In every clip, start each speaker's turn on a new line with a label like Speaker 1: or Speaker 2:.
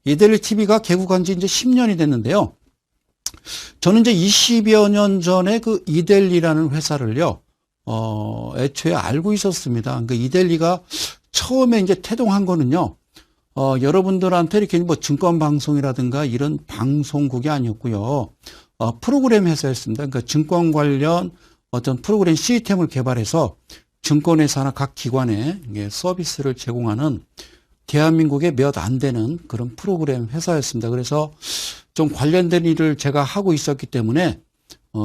Speaker 1: 이데일리 TV가 개국한 지 이제 10년이 됐는데요. 저는 이제 20여 년 전에 그 이데일리라는 회사를요, 애초에 알고 있었습니다. 그 이데일리가 처음에 이제 태동한 거는요, 여러분들한테 이렇게 뭐 증권방송이라든가 이런 방송국이 아니었고요. 프로그램 회사였습니다. 그러니까 증권 관련 어떤 프로그램 시스템을 개발해서 증권회사나 각 기관에 서비스를 제공하는 대한민국에 몇 안 되는 그런 프로그램 회사였습니다. 그래서 좀 관련된 일을 제가 하고 있었기 때문에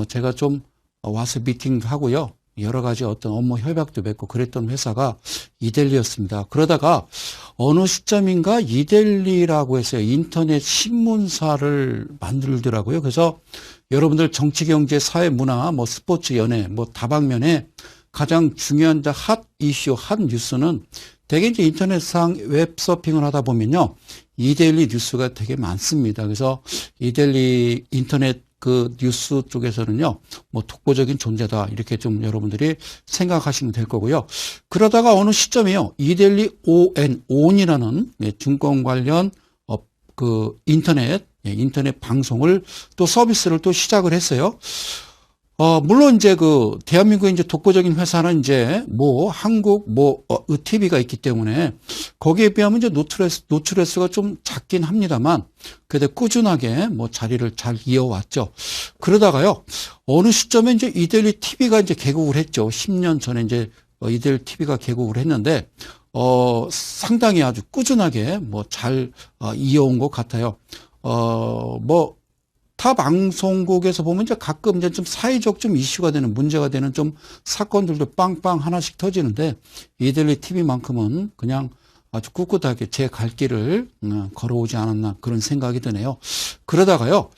Speaker 1: 제가 좀 와서 미팅도 하고요. 여러 가지 어떤 업무 협약도 맺고 그랬던 회사가 이데일리였습니다. 그러다가 어느 시점인가 이데일리라고 해서요. 인터넷 신문사를 만들더라고요. 그래서 여러분들 정치, 경제, 사회, 문화, 뭐 스포츠, 연예, 뭐 다방면에 가장 중요한 핫 이슈, 핫 뉴스는 되게 이제 인터넷상 웹 서핑을 하다 보면요. 이데일리 뉴스가 되게 많습니다. 그래서 이데일리 인터넷 그 뉴스 쪽에서는요, 뭐 독보적인 존재다. 이렇게 좀 여러분들이 생각하시면 될 거고요. 그러다가 어느 시점에요. 이데일리 ON이라는 증권 관련 그 인터넷 방송을 또 서비스를 또 시작을 했어요. 물론 이제 그 대한민국의 이제 독보적인 회사는 이제 뭐 한국 TV가 있기 때문에 거기에 비하면 이제 노출 횟수가 좀 작긴 합니다만 그래도 꾸준하게 뭐 자리를 잘 이어왔죠. 그러다가요 어느 시점에 이제 이데일리 TV가 이제 개국을 했죠. 10년 전에 이제 이데일리 TV가 개국을 했는데 상당히 아주 꾸준하게 뭐 잘 이어온 것 같아요. 타 방송국에서 보면 이제 가끔 이제 좀 사회적 좀 이슈가 되는 문제가 되는 좀 사건들도 빵빵 하나씩 터지는데 이데일리 TV만큼은 그냥 아주 꿋꿋하게 제 갈 길을 걸어오지 않았나 그런 생각이 드네요. 그러다가요,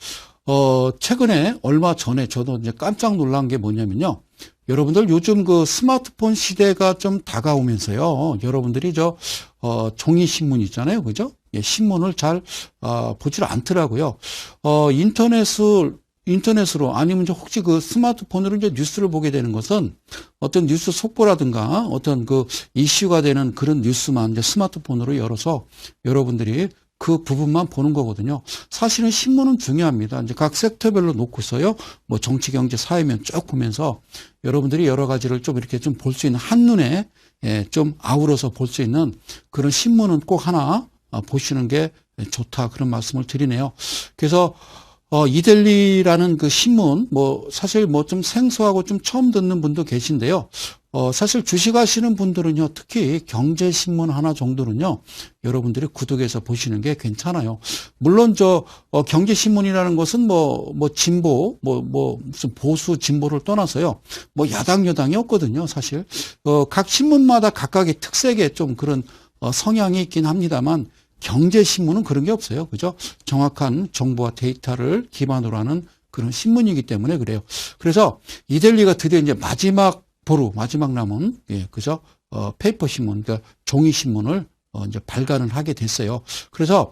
Speaker 1: 최근에 얼마 전에 저도 이제 깜짝 놀란 게 뭐냐면요. 여러분들 요즘 그 스마트폰 시대가 좀 다가오면서요. 여러분들이 종이 신문 있잖아요. 그죠? 예, 신문을 잘, 보질 않더라고요. 인터넷으로 아니면 이제 혹시 그 스마트폰으로 이제 뉴스를 보게 되는 것은 어떤 뉴스 속보라든가 어떤 그 이슈가 되는 그런 뉴스만 이제 스마트폰으로 열어서 여러분들이 그 부분만 보는 거거든요. 사실은 신문은 중요합니다. 이제 각 섹터별로 놓고서요. 뭐 정치, 경제, 사회면 쭉 보면서 여러분들이 여러 가지를 좀 이렇게 좀 볼 수 있는 한눈에 좀 아우러서 볼 수 있는 그런 신문은 꼭 하나 보시는 게 좋다. 그런 말씀을 드리네요. 그래서 이데일리라는 그 신문, 사실 좀 생소하고 좀 처음 듣는 분도 계신데요. 사실 주식하시는 분들은요, 특히 경제신문 하나 정도는요, 여러분들이 구독해서 보시는 게 괜찮아요. 물론 경제신문이라는 것은 진보, 무슨 보수 진보를 떠나서요, 야당, 여당이 없거든요, 사실. 각 신문마다 각각의 특색의 좀 그런 성향이 있긴 합니다만, 경제신문은 그런 게 없어요. 그죠? 정확한 정보와 데이터를 기반으로 하는 그런 신문이기 때문에 그래요. 그래서 이데일리가 드디어 이제 마지막 남은, 그죠? 페이퍼 신문, 그러니까 종이 신문을 이제 발간을 하게 됐어요. 그래서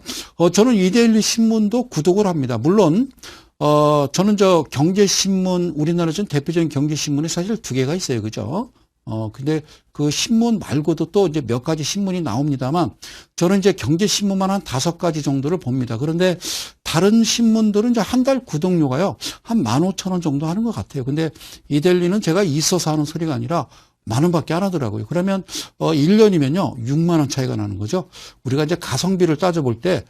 Speaker 1: 저는 이데일리 신문도 구독을 합니다. 물론 저는 경제신문, 우리나라에서는 대표적인 경제신문이 사실 두 개가 있어요. 그죠? 근데 그 신문 말고도 또 이제 몇 가지 신문이 나옵니다만 저는 이제 경제신문만 한 5가지 정도를 봅니다. 그런데 다른 신문들은 이제 한 달 구독료가요, 한 15,000원 정도 하는 것 같아요. 근데 이데일리는 제가 있어서 하는 소리가 아니라 10,000원밖에 안 하더라고요. 그러면 1년이면요 6만 원 차이가 나는 거죠. 우리가 이제 가성비를 따져볼 때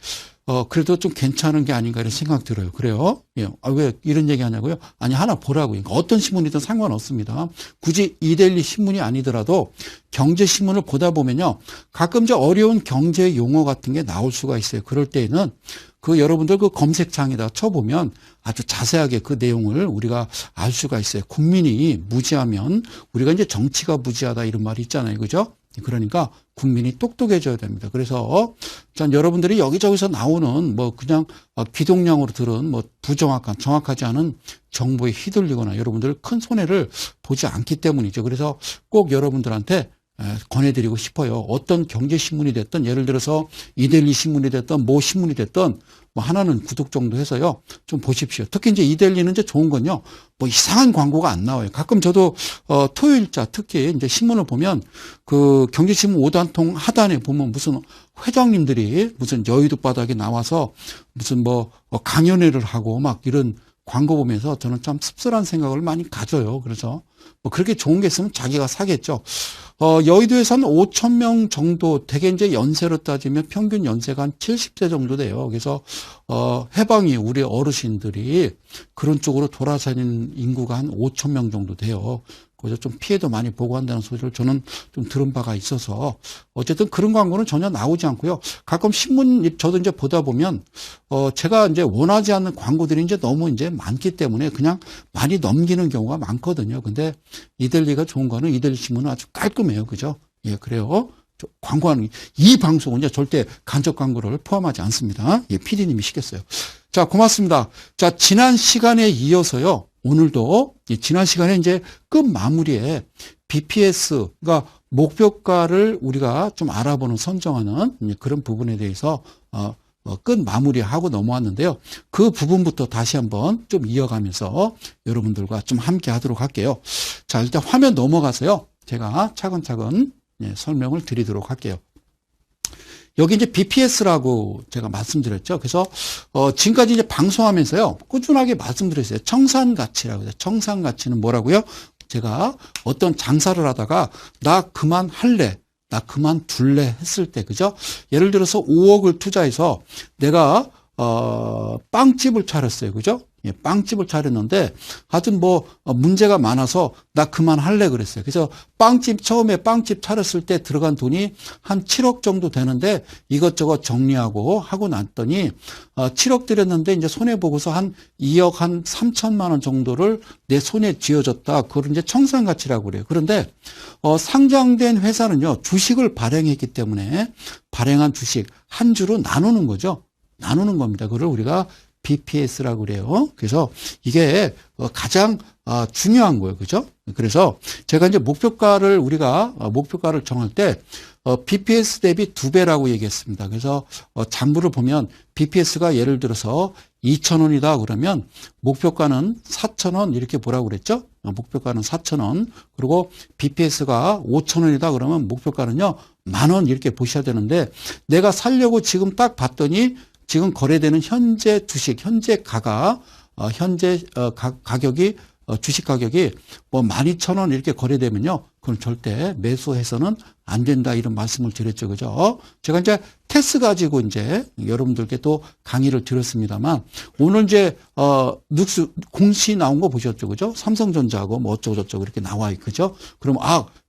Speaker 1: 그래도 좀 괜찮은 게 아닌가 이런 생각 들어요. 그래요? 예. 왜 이런 얘기 하냐고요? 아니, 하나 보라고요. 그러니까 어떤 신문이든 상관없습니다. 굳이 이데일리 신문이 아니더라도 경제신문을 보다 보면요. 가끔 어려운 경제 용어 같은 게 나올 수가 있어요. 그럴 때에는 여러분들 검색창에다 쳐보면 아주 자세하게 그 내용을 우리가 알 수가 있어요. 국민이 무지하면 우리가 이제 정치가 무지하다 이런 말이 있잖아요. 그죠? 그러니까 국민이 똑똑해져야 됩니다. 그래서 여러분들이 여기저기서 나오는 그냥 기동량으로 들은 정확하지 않은 정보에 휘둘리거나 여러분들 큰 손해를 보지 않기 때문이죠. 그래서 꼭 여러분들한테 권해드리고 싶어요. 어떤 경제신문이 됐든 예를 들어서 이데일리 신문이 됐든 뭐 신문이 됐든 뭐 하나는 구독 정도 해서요. 좀 보십시오. 특히 이제 이데일리는 이제 좋은 건요. 뭐 이상한 광고가 안 나와요. 가끔 저도 토요일자 특히 이제 신문을 보면 그 경제신문 5단통 하단에 보면 무슨 회장님들이 무슨 여의도 바닥에 나와서 무슨 뭐 강연회를 하고 막 이런 광고 보면서 저는 참 씁쓸한 생각을 많이 가져요. 그래서 뭐 그렇게 좋은 게 있으면 자기가 사겠죠. 여의도에서 한 5천 명 정도, 되게 이제 연세로 따지면 평균 연세가 한 70세 정도 돼요. 그래서, 해방이 우리 어르신들이 그런 쪽으로 돌아다니는 인구가 한 5천 명 정도 돼요. 그래서 좀 피해도 많이 보고 한다는 소리를 저는 좀 들은 바가 있어서 어쨌든 그런 광고는 전혀 나오지 않고요. 가끔 신문 저도 이제 보다 보면 제가 이제 원하지 않는 광고들이 이제 너무 이제 많기 때문에 그냥 많이 넘기는 경우가 많거든요. 근데 이데일리가 좋은 거는 이데일리 신문은 아주 깔끔해요. 그죠? 예, 그래요. 광고하는 이 방송은요 절대 간접 광고를 포함하지 않습니다. 예, PD님이 시켰어요. 자, 고맙습니다. 자, 지난 시간에 이어서요. 오늘도 지난 시간에 이제 끝 마무리에 BPS, 그러니까 목표가를 우리가 좀 알아보는 선정하는 그런 부분에 대해서 끝 마무리하고 넘어왔는데요. 그 부분부터 다시 한번 좀 이어가면서 여러분들과 좀 함께 하도록 할게요. 자, 일단 화면 넘어가서요. 제가 차근차근 설명을 드리도록 할게요. 여기 이제 BPS라고 제가 말씀드렸죠. 그래서 지금까지 이제 방송하면서요 꾸준하게 말씀드렸어요. 청산가치라고 해요. 청산가치는 뭐라고요? 제가 어떤 장사를 하다가 나 그만할래, 나 그만둘래 했을 때, 그죠? 예를 들어서 5억을 투자해서 내가 빵집을 차렸어요. 그죠? 예, 빵집을 차렸는데 하여튼 뭐 문제가 많아서 나 그만할래 그랬어요. 그래서 처음에 빵집 차렸을 때 들어간 돈이 한 7억 정도 되는데 이것저것 정리하고 하고 났더니 7억 들였는데 이제 손해 보고서 한 2억 한 3천만 원 정도를 내 손에 쥐어졌다. 그걸 이제 청산가치라고 그래요. 그런데 상장된 회사는요 주식을 발행했기 때문에 발행한 주식 한 주로 나누는 거죠. 나누는 겁니다. 그걸 우리가 BPS라고 그래요. 그래서 이게 가장 중요한 거예요. 그죠? 그래서 제가 이제 우리가 목표가를 정할 때 BPS 대비 2배라고 얘기했습니다. 그래서 장부를 보면 BPS가 예를 들어서 2,000원이다 그러면 목표가는 4,000원 이렇게 보라고 그랬죠? 목표가는 4,000원. 그리고 BPS가 5,000원이다 그러면 목표가는요 10,000원 이렇게 보셔야 되는데 내가 살려고 지금 딱 봤더니 지금 거래되는 현재 주식, 현재 가격이 주식 가격이 뭐 12,000원 이렇게 거래되면요. 그건 절대 매수해서는 안 된다 이런 말씀을 드렸죠. 그죠? 제가 이제 테스 가지고 이제 여러분들께 또 강의를 드렸습니다만 오늘 이제 뉴스 공시 나온 거 보셨죠. 그죠? 삼성전자하고 뭐 어쩌고저쩌고 이렇게 나와요. 그죠? 그럼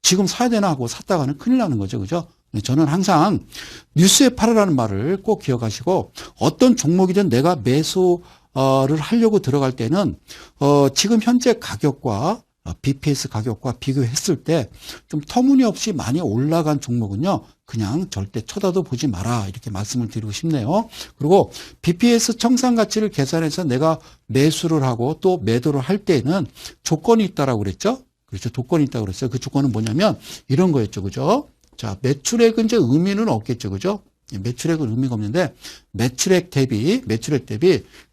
Speaker 1: 지금 사야 되나 하고 샀다가는 큰일 나는 거죠. 그죠? 저는 항상 뉴스에 팔으라는 말을 꼭 기억하시고 어떤 종목이든 내가 매수를 하려고 들어갈 때는 지금 현재 가격과 BPS 가격과 비교했을 때 좀 터무니없이 많이 올라간 종목은요 그냥 절대 쳐다도 보지 마라 이렇게 말씀을 드리고 싶네요. 그리고 BPS 청산가치를 계산해서 내가 매수를 하고 또 매도를 할 때에는 조건이 있다라고 그랬죠. 그렇죠. 조건이 있다고 그랬어요. 그 조건은 뭐냐면 이런 거였죠. 그죠? 자, 매출액은 이제 의미는 없겠죠. 그죠? 매출액은 의미가 없는데, 매출액 대비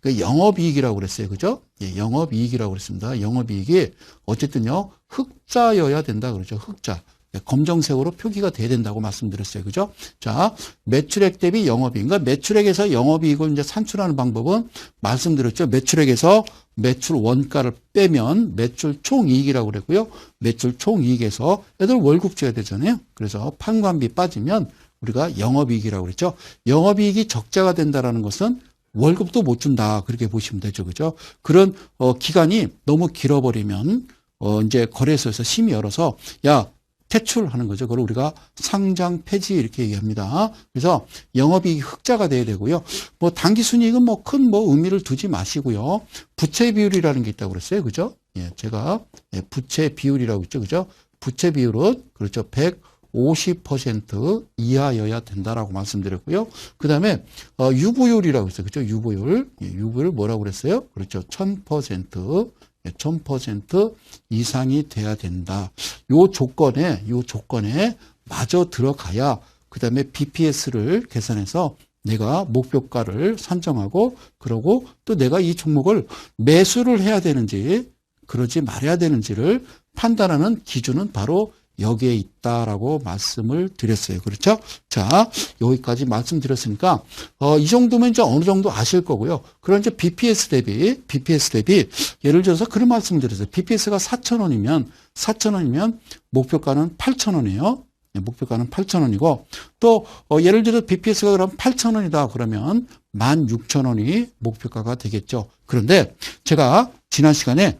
Speaker 1: 그 영업이익이라고 그랬어요. 그죠? 예, 영업이익이라고 그랬습니다. 영업이익이 어쨌든요, 흑자여야 된다. 그러죠. 흑자. 검정색으로 표기가 돼야 된다고 말씀드렸어요. 그죠? 자, 매출액 대비 영업이익. 그러니까 매출액에서 영업이익을 이제 산출하는 방법은 말씀드렸죠. 매출액에서 매출 원가를 빼면 매출 총이익이라고 그랬고요. 매출 총이익에서 애들 월급 줘야 되잖아요. 그래서 판관비 빠지면 우리가 영업이익이라고 그랬죠. 영업이익이 적자가 된다라는 것은 월급도 못 준다. 그렇게 보시면 되죠. 그죠? 그런 기간이 너무 길어버리면 이제 거래소에서 심의 열어서 퇴출하는 거죠. 그걸 우리가 상장 폐지 이렇게 얘기합니다. 그래서 영업이익이 흑자가 돼야 되고요. 뭐 당기순이익은 뭐 큰 의미를 두지 마시고요. 부채 비율이라는 게 있다고 그랬어요. 그죠? 예, 제가 부채 비율이라고 했죠. 그죠? 부채 비율은 그렇죠. 150% 이하여야 된다라고 말씀드렸고요. 그 다음에 유보율이라고 했어요. 그죠? 유보율. 예, 유보율 뭐라고 그랬어요? 그렇죠. 1000% 1000% 이상이 돼야 된다. 요 조건에 마저 들어가야 그 다음에 BPS를 계산해서 내가 목표가를 산정하고 그러고 또 내가 이 종목을 매수를 해야 되는지 그러지 말아야 되는지를 판단하는 기준은 바로 여기에 있다라고 말씀을 드렸어요. 그렇죠? 자, 여기까지 말씀드렸으니까 이 정도면 이제 어느 정도 아실 거고요. 그런 이제 BPS 대비 예를 들어서 그런 말씀을 드렸어요. BPS가 4,000원이면 목표가는 8,000원이에요. 목표가는 8,000원이고 또 예를 들어 BPS가 그럼 8,000원이다 그러면 16,000원이 목표가가 되겠죠. 그런데 제가 지난 시간에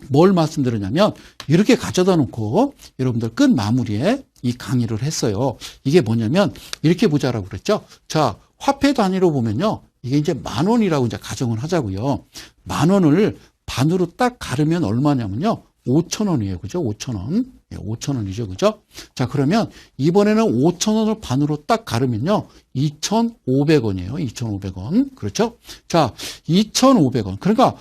Speaker 1: 뭘 말씀드렸냐면 이렇게 가져다 놓고 여러분들 끝 마무리에 이 강의를 했어요. 이게 뭐냐면 이렇게 보자라고 그랬죠. 자, 화폐 단위로 보면요. 이게 이제 10,000원이라고 이제 가정을 하자고요. 10,000원을 반으로 딱 가르면 얼마냐면요. 5,000원이에요. 그죠? 5,000원. 예, 5,000원이죠. 그죠? 자, 그러면 이번에는 5,000원을 반으로 딱 가르면요. 2,500원이에요. 2,500원. 그렇죠? 자, 2,500원. 그러니까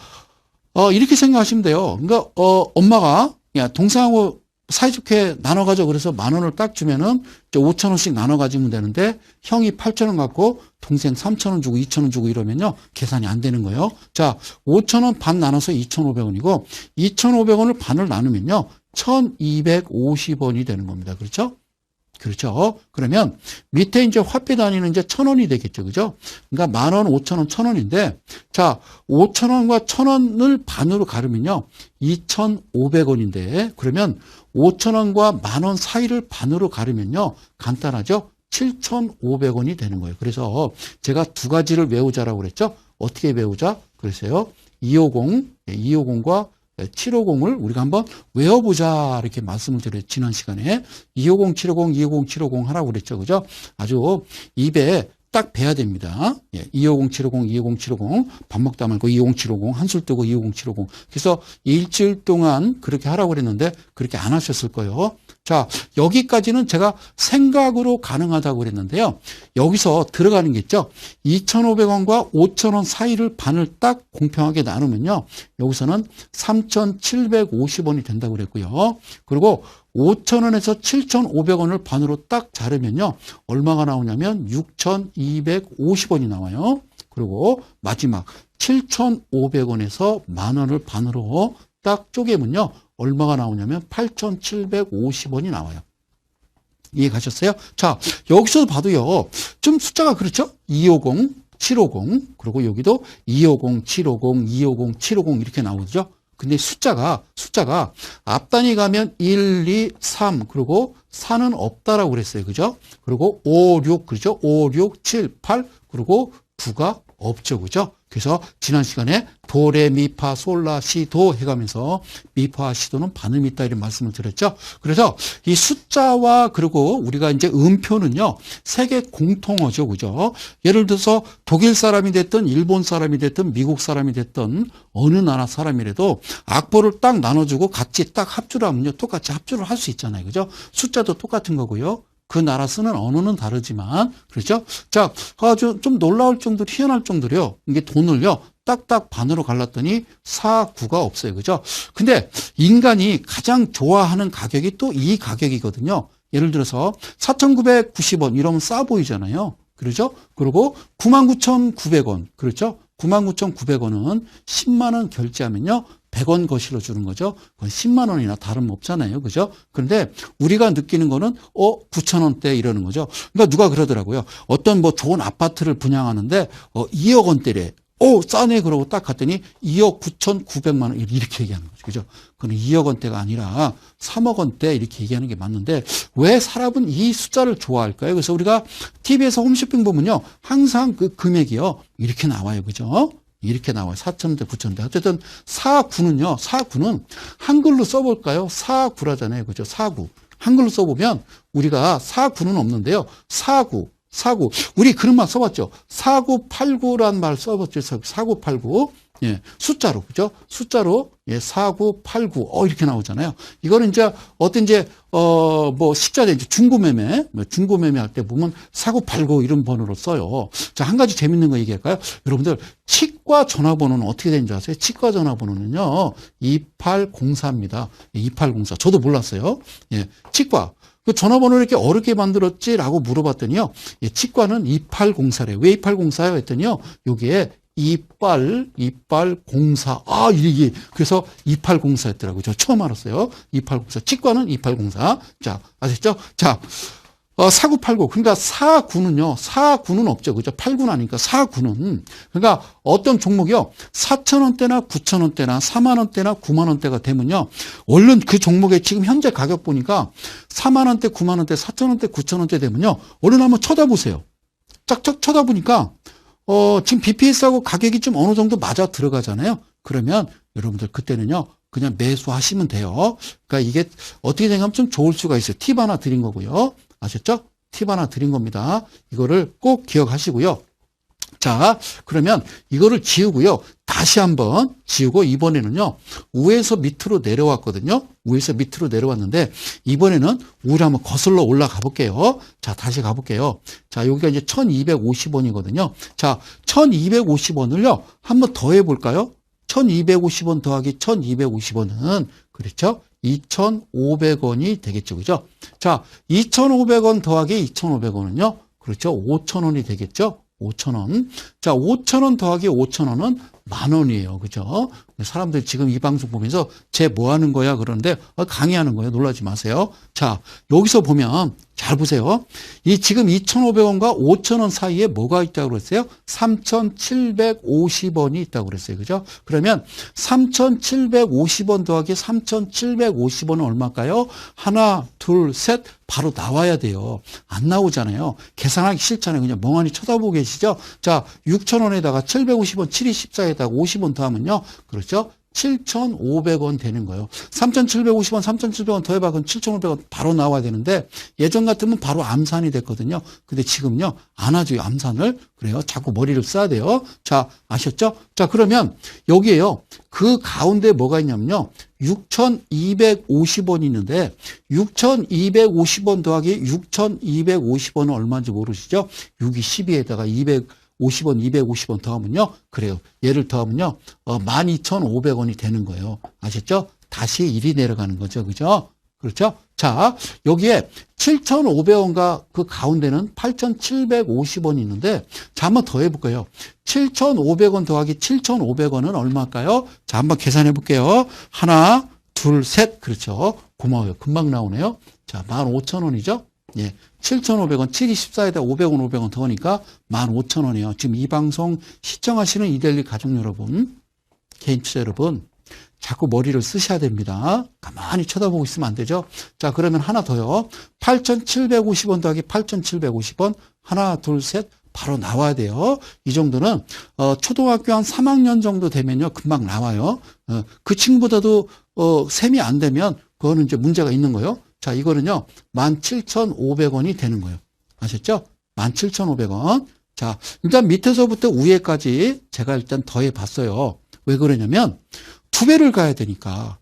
Speaker 1: 이렇게 생각하시면 돼요. 그러니까 엄마가 야, 동생하고 사이좋게 나눠가죠. 그래서 10,000원을 딱 주면은 5,000원씩 나눠 가지면 되는데 형이 8,000원 갖고 동생 3,000원 주고 2,000원 주고 이러면요. 계산이 안 되는 거예요. 자, 5,000원 반 나눠서 2,500원이고 2,500원을 반을 나누면요. 1,250원이 되는 겁니다. 그렇죠? 그렇죠. 그러면 밑에 이제 화폐 단위는 이제 1,000원이 되겠죠. 그죠? 그러니까 10,000원, 5,000원, 1,000원인데 자, 5,000원과 1,000원을 반으로 가르면요. 2,500원인데 그러면 5,000원과 10,000원 사이를 반으로 가르면요. 간단하죠? 7,500원이 되는 거예요. 그래서 제가 두 가지를 외우자라고 그랬죠? 어떻게 외우자? 그랬어요. 250과 750을 우리가 한번 외워보자 이렇게 말씀을 드려요. 지난 시간에 250, 750, 250, 750 하라고 그랬죠. 그죠? 아주 입에 딱 배야 됩니다. 예, 250, 750, 250, 750 밥 먹다 말고 250, 750 한술 뜨고 250, 750 그래서 일주일 동안 그렇게 하라고 그랬는데 그렇게 안 하셨을 거예요. 자, 여기까지는 제가 생각으로 가능하다고 그랬는데요. 여기서 들어가는 게 있죠. 2,500원과 5,000원 사이를 반을 딱 공평하게 나누면요. 여기서는 3,750원이 된다고 그랬고요. 그리고 5,000원에서 7,500원을 반으로 딱 자르면요. 얼마가 나오냐면 6,250원이 나와요. 그리고 마지막 7,500원에서 10,000원을 반으로 딱 쪼개면요. 얼마가 나오냐면 8,750원이 나와요. 이해 가셨어요? 자, 여기서 봐도요. 좀 숫자가 그렇죠? 250, 750, 그리고 여기도 250, 750, 250, 750 이렇게 나오죠? 근데 숫자가 앞 단위 가면 1, 2, 3 그리고 4는 없다라고 그랬어요. 그죠? 그리고 5, 6 그렇죠? 5, 6, 7, 8 그리고 9가 없죠. 그죠? 그래서 지난 시간에 도, 레, 미, 파, 솔, 라, 시, 도 해가면서 미파, 시도는 반음이 있다 이런 말씀을 드렸죠. 그래서 이 숫자와 그리고 우리가 이제 음표는요. 세계 공통어죠. 그죠? 예를 들어서 독일 사람이 됐든 일본 사람이 됐든 미국 사람이 됐든 어느 나라 사람이라도 악보를 딱 나눠주고 같이 딱 합주를 하면요. 똑같이 합주를 할 수 있잖아요. 그죠? 숫자도 똑같은 거고요. 그 나라 쓰는 언어는 다르지만, 그렇죠? 자, 아주 좀 놀라울 정도로, 희한할 정도로요. 이게 돈을요, 딱딱 반으로 갈랐더니 4, 9가 없어요. 그죠? 근데 인간이 가장 좋아하는 가격이 또 이 가격이거든요. 예를 들어서 4,990원 이러면 싸 보이잖아요. 그렇죠? 그리고 99,900원. 그렇죠? 99,900원은 10만 원 결제하면요. 100원 거실러 주는 거죠. 그건 10만 원이나 다름없잖아요. 그죠? 그런데 우리가 느끼는 거는 9,000원대 이러는 거죠. 그러니까 누가 그러더라고요. 어떤 뭐 좋은 아파트를 분양하는데 2억 원대래. 싸네 그러고 딱 갔더니 2억 9,900만 원 이렇게 얘기하는 거죠. 그죠? 그건 2억 원대가 아니라 3억 원대 이렇게 얘기하는 게 맞는데 왜 사람은 이 숫자를 좋아할까요? 그래서 우리가 TV에서 홈쇼핑 보면요. 항상 그 금액이요. 이렇게 나와요. 그죠? 이렇게 나와요. 4,000대, 9,000대. 어쨌든 4구는 한글로 써볼까요? 4구라잖아요. 그죠? 4구. 한글로 써보면 우리가 4구는 없는데요. 4구. 우리 그런 말 써봤죠. 4989란 말 써봤죠. 4989. 예, 숫자로, 그죠? 숫자로, 예, 4989. 이렇게 나오잖아요. 이거는 이제, 식자재, 중고매매 할 때 보면 4989 이런 번호로 써요. 자, 한 가지 재밌는 거 얘기할까요? 여러분들, 치과 전화번호는 어떻게 되는 줄 아세요? 치과 전화번호는요, 2804입니다. 2804. 저도 몰랐어요. 예, 치과. 그 전화번호를 이렇게 어렵게 만들었지라고 물어봤더니요, 예, 치과는 2804래. 왜 2804요? 했더니요, 여기에 이빨04. 아, 이게, 그래서 2804였더라고요. 저 처음 알았어요. 2804. 치과는 2804. 자, 아셨죠? 자, 4989. 그러니까 4구는 없죠. 그죠? 8구는 아니니까 4구는. 그러니까 어떤 종목이요. 4,000원대나 9,000원대나 4만원대나 9만원대가 되면요. 얼른 그 종목의 지금 현재 가격 보니까 4만원대, 9만원대, 4,000원대, 9,000원대 되면요. 얼른 한번 쳐다보세요. 짝짝 쳐다보니까 지금 BPS하고 가격이 좀 어느 정도 맞아 들어가잖아요. 그러면 여러분들 그때는요. 그냥 매수하시면 돼요. 그러니까 이게 어떻게 생각하면 좀 좋을 수가 있어요. 팁 하나 드린 거고요. 아셨죠? 팁 하나 드린 겁니다. 이거를 꼭 기억하시고요. 자, 그러면 이거를 지우고요. 다시 한번 지우고 이번에는요. 위에서 밑으로 내려왔거든요. 위에서 밑으로 내려왔는데 이번에는 위로 한번 거슬러 올라가 볼게요. 자, 다시 가볼게요. 자, 여기가 이제 1250원이거든요. 자, 1250원을요. 한번 더 해볼까요? 1250원 더하기 1250원은 그렇죠? 2,500원이 되겠죠. 그죠? 자, 2,500원 더하기 2,500원은요. 그렇죠? 5,000원이 되겠죠? 5,000원. 자, 5,000원 더하기 5,000원은 10,000원이에요. 그죠? 사람들 지금 이 방송 보면서 쟤 뭐 하는 거야? 그러는데 강의하는 거예요. 놀라지 마세요. 자, 여기서 보면 잘 보세요. 이 지금 2,500원과 5,000원 사이에 뭐가 있다고 그랬어요? 3,750원이 있다고 그랬어요. 그죠? 그러면 3,750원 더하기 3,750원은 얼마일까요? 하나, 둘, 셋. 바로 나와야 돼요. 안 나오잖아요. 계산하기 싫잖아요. 그냥 멍하니 쳐다보고 계시죠? 자, 6,000원에다가 750원, 7이 14에다가 50원 더하면요. 그렇죠? 7,500원 되는 거예요. 3,750원, 3,700원 더해봐. 그럼 7,500원 바로 나와야 되는데 예전 같으면 바로 암산이 됐거든요. 근데 지금요. 안 하죠. 암산을. 그래요. 자꾸 머리를 써야 돼요. 자, 아셨죠? 자, 그러면 여기에요. 그 가운데 뭐가 있냐면요. 6,250원이 있는데 6,250원 더하기 6,250원은 얼마인지 모르시죠? 6이 12에다가 250원, 250원 더하면요. 그래요. 얘를 더하면요. 12,500원이 되는 거예요. 아셨죠? 다시 1이 내려가는 거죠. 그죠? 그렇죠? 자, 여기에 7,500원과 그 가운데는 8,750원이 있는데 자, 한번 더 해볼까요? 7,500원 더하기 7,500원은 얼마일까요? 자, 한번 계산해 볼게요. 하나, 둘, 셋. 그렇죠. 고마워요. 금방 나오네요. 자, 15,000원이죠? 예. 7,500원, 7이 14에다 500원, 500원 더하니까 15,000원이에요. 지금 이 방송 시청하시는 이데일리 가족 여러분, 개인 투자 여러분, 자꾸 머리를 쓰셔야 됩니다. 가만히 쳐다보고 있으면 안 되죠. 자, 그러면 하나 더요. 8,750원 더하기 8,750원. 하나, 둘, 셋. 바로 나와야 돼요. 이 정도는 초등학교 한 3학년 정도 되면요. 금방 나와요. 그 친구보다도 셈이 안 되면 그거는 이제 문제가 있는 거예요. 자, 이거는요. 17,500원이 되는 거예요. 아셨죠? 17,500원. 자, 일단 밑에서부터 위에까지 제가 일단 더해 봤어요. 왜 그러냐면 2배를 가야 되니까.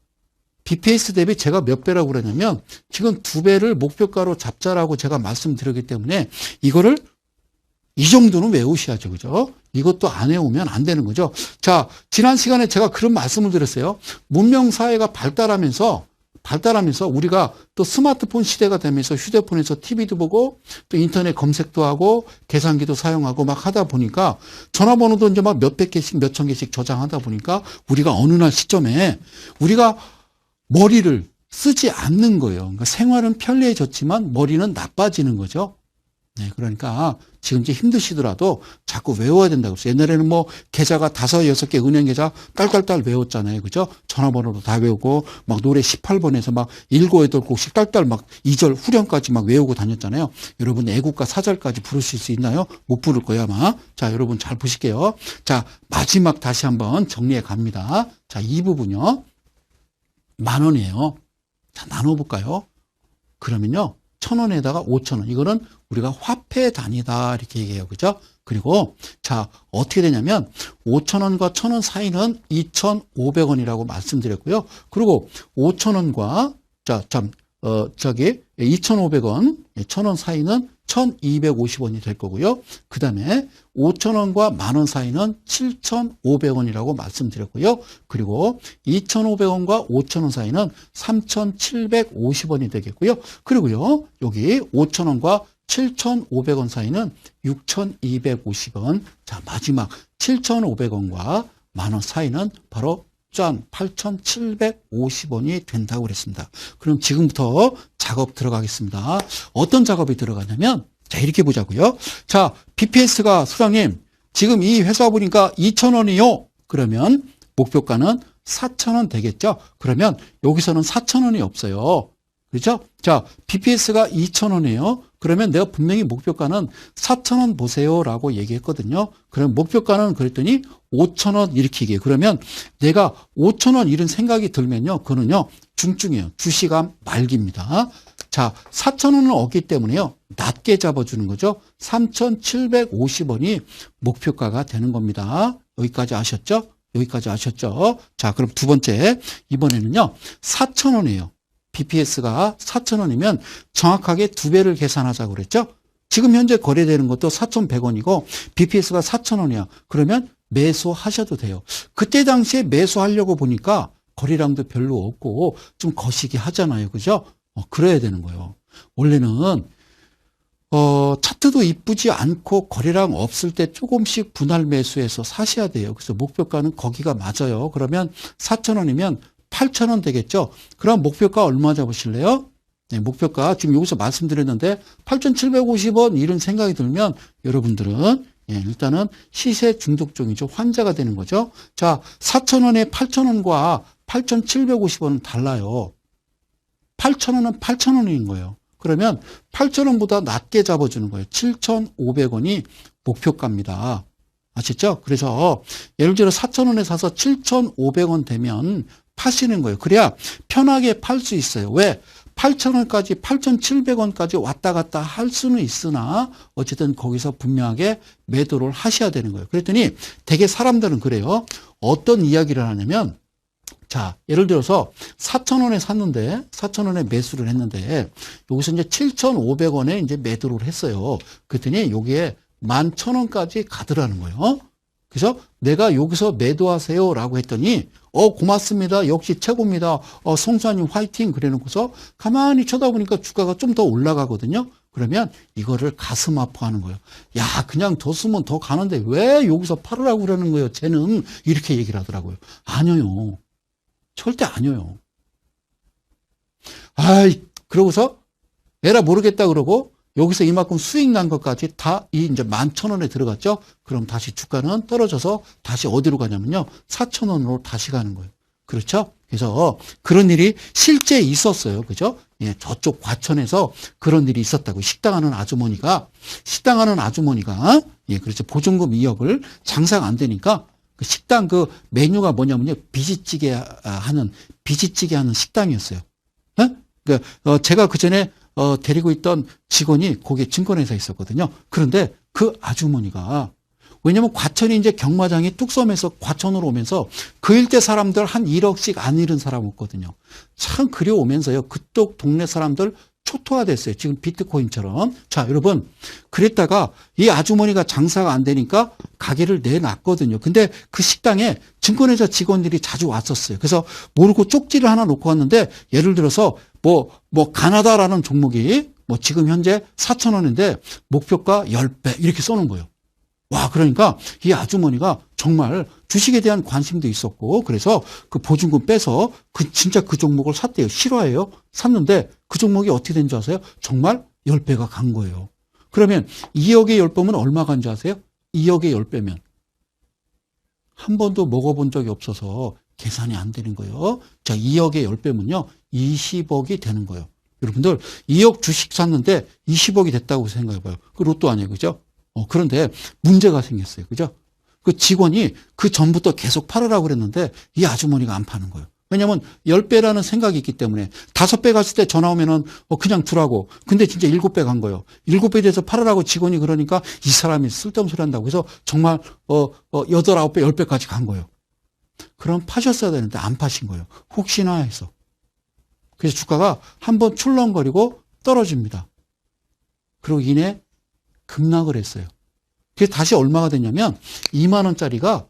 Speaker 1: BPS 대비 제가 몇 배라고 그러냐면 지금 2배를 목표가로 잡자라고 제가 말씀드렸기 때문에 이거를 이 정도는 외우셔야죠. 그죠? 이것도 안 외우면 안 되는 거죠. 자, 지난 시간에 제가 그런 말씀을 드렸어요. 문명사회가 발달하면서 우리가 또 스마트폰 시대가 되면서 휴대폰에서 TV도 보고 또 인터넷 검색도 하고 계산기도 사용하고 막 하다 보니까 전화번호도 이제 막 몇백 개씩 몇천 개씩 저장하다 보니까 우리가 어느 날 시점에 우리가 머리를 쓰지 않는 거예요. 그러니까 생활은 편리해졌지만 머리는 나빠지는 거죠. 네, 그러니까 지금 이제 힘드시더라도 자꾸 외워야 된다고 했어요. 옛날에는 뭐 계좌가 5, 6개 은행 계좌 딸딸딸 외웠잖아요. 그죠? 전화번호도 다 외우고 막 노래 18번에서 막 7, 8곡씩 딸딸 막 2절 후렴까지 막 외우고 다녔잖아요. 여러분 애국가 4절까지 부르실 수 있나요? 못 부를 거야 아마. 자, 여러분 잘 보실게요. 자, 마지막 다시 한번 정리해 갑니다. 자, 이 부분요. 10,000원이에요. 자, 나눠볼까요? 그러면요. 1,000원에다가 5,000원. 이거는 우리가 화폐 단위다. 이렇게 얘기해요. 그죠? 그리고, 자, 어떻게 되냐면, 5,000원과 1,000원 사이는 2,500원이라고 말씀드렸고요. 그리고 5,000원과, 2,500원, 1,000원 사이는 1,250원이 될 거고요. 그 다음에 5,000원과 만원 사이는 7,500원이라고 말씀드렸고요. 그리고 2,500원과 5,000원 사이는 3,750원이 되겠고요. 그리고요, 여기 5,000원과 7,500원 사이는 6,250원. 자, 마지막 7,500원과 만원 사이는 바로 짠 8,750원이 된다고 그랬습니다. 그럼 지금부터 작업 들어가겠습니다. 어떤 작업이 들어가냐면, 자, 이렇게 보자고요. 자, BPS가 소장님, 지금 이 회사 보니까 2,000원이요. 그러면 목표가는 4,000원 되겠죠? 그러면 여기서는 4,000원이 없어요. 그렇죠? 자, BPS가 2,000원이에요. 그러면 내가 분명히 목표가는 4,000원 보세요라고 얘기했거든요. 그럼 목표가는 그랬더니 5,000원 이렇게 얘기해요. 그러면 내가 5,000원 이런 생각이 들면요. 그거는요. 중증이에요. 주시감 말기입니다. 자, 4,000원은 없기 때문에요. 낮게 잡아주는 거죠. 3,750원이 목표가가 되는 겁니다. 여기까지 아셨죠? 여기까지 아셨죠? 자, 그럼 두 번째. 이번에는요. 4,000원이에요. BPS가 4,000원이면 정확하게 2배를 계산하자고 그랬죠? 지금 현재 거래되는 것도 4,100원이고 BPS가 4,000원이야. 그러면 매수하셔도 돼요. 그때 당시에 매수하려고 보니까 거래량도 별로 없고 좀 거시기 하잖아요. 그죠? 그래야 되는 거예요. 원래는 차트도 이쁘지 않고 거래량 없을 때 조금씩 분할 매수해서 사셔야 돼요. 그래서 목표가는 거기가 맞아요. 그러면 4,000원이면 8,000원 되겠죠? 그럼 목표가 얼마 잡으실래요? 네, 목표가 지금 여기서 말씀드렸는데 8,750원 이런 생각이 들면 여러분들은 일단은 시세 중독종이죠. 환자가 되는 거죠. 자, 4,000원에 8,000원과 8,750원은 달라요. 8,000원은 8,000원인 거예요. 그러면 8,000원보다 낮게 잡아주는 거예요. 7,500원이 목표가입니다. 아셨죠? 그래서 예를 들어 4,000원에 사서 7,500원 되면 파시는 거예요. 그래야 편하게 팔 수 있어요. 왜? 8,000원까지 8,700원까지 왔다 갔다 할 수는 있으나 어쨌든 거기서 분명하게 매도를 하셔야 되는 거예요. 그랬더니 되게 사람들은 그래요. 어떤 이야기를 하냐면 자, 예를 들어서 4,000원에 샀는데 4,000원에 매수를 했는데 여기서 이제 7,500원에 이제 매도를 했어요. 그랬더니 여기에 11,000원까지 가더라는 거예요. 그래서 내가 여기서 매도하세요라고 했더니 고맙습니다. 역시 최고입니다. 송수아님 화이팅 그래 놓고서 가만히 쳐다보니까 주가가 좀 더 올라가거든요. 그러면 이거를 가슴 아파하는 거예요. 야, 그냥 뒀으면 더 가는데 왜 여기서 팔으라고 그러는 거예요. 쟤는 이렇게 얘기를 하더라고요. 아니요. 절대 아니에요. 아이, 그러고서 에라 모르겠다 그러고 여기서 이만큼 수익 난 것까지 다 이제 11,000원에 들어갔죠? 그럼 다시 주가는 떨어져서 다시 어디로 가냐면요. 4,000원으로 다시 가는 거예요. 그렇죠? 그래서 그런 일이 실제 있었어요. 그죠? 예, 저쪽 과천에서 그런 일이 있었다고. 식당하는 아주머니가, 예, 그렇죠. 보증금 2억을 장사가 안 되니까 그 식당 그 메뉴가 뭐냐면요. 비지찌개 하는 식당이었어요. 제가 그 전에 데리고 있던 직원이 거기에 증권회사에 있었거든요. 그런데 그 아주머니가 왜냐면 과천이 이제 경마장이 뚝섬에서 과천으로 오면서 그 일대 사람들 한 1억씩 안 잃은 사람 없거든요. 참 그려오면서요. 그쪽 동네 사람들 초토화됐어요. 지금 비트코인처럼. 자, 여러분. 그랬다가 이 아주머니가 장사가 안 되니까 가게를 내놨거든요. 근데 그 식당에 증권회사 직원들이 자주 왔었어요. 그래서 모르고 쪽지를 하나 놓고 왔는데 예를 들어서 가나다라는 종목이 지금 현재 4,000원인데 목표가 10배 이렇게 써놓은 거예요. 와, 그러니까 이 아주머니가 정말 주식에 대한 관심도 있었고 그래서 그 보증금 빼서 진짜 그 종목을 샀대요. 실화예요. 샀는데 그 종목이 어떻게 된 줄 아세요? 정말 10배가 간 거예요. 그러면 2억에 10배면 얼마 간 줄 아세요? 2억에 10배면 한 번도 먹어본 적이 없어서 계산이 안 되는 거예요. 자, 2억에 10배면요. 20억이 되는 거예요. 여러분들 2억 주식 샀는데 20억이 됐다고 생각해봐요. 그 로또 아니에요. 그죠? 그런데 문제가 생겼어요. 그죠? 그 직원이 그 전부터 계속 팔으라고 그랬는데 이 아주머니가 안 파는 거예요. 왜냐면 10배라는 생각이 있기 때문에 5배 갔을 때 전화 오면은 그냥 두라고. 근데 진짜 7배 간 거예요. 7배 돼서 팔으라고 직원이 그러니까 이 사람이 쓸데없는 소리 한다고 해서 정말 8, 9배, 10배까지 간 거예요. 그럼 파셨어야 되는데 안 파신 거예요. 혹시나 해서. 그래서 주가가 한번 출렁거리고 떨어집니다. 그리고 이내 급락을 했어요. 그래서 다시 얼마가 됐냐면 2만 원짜리가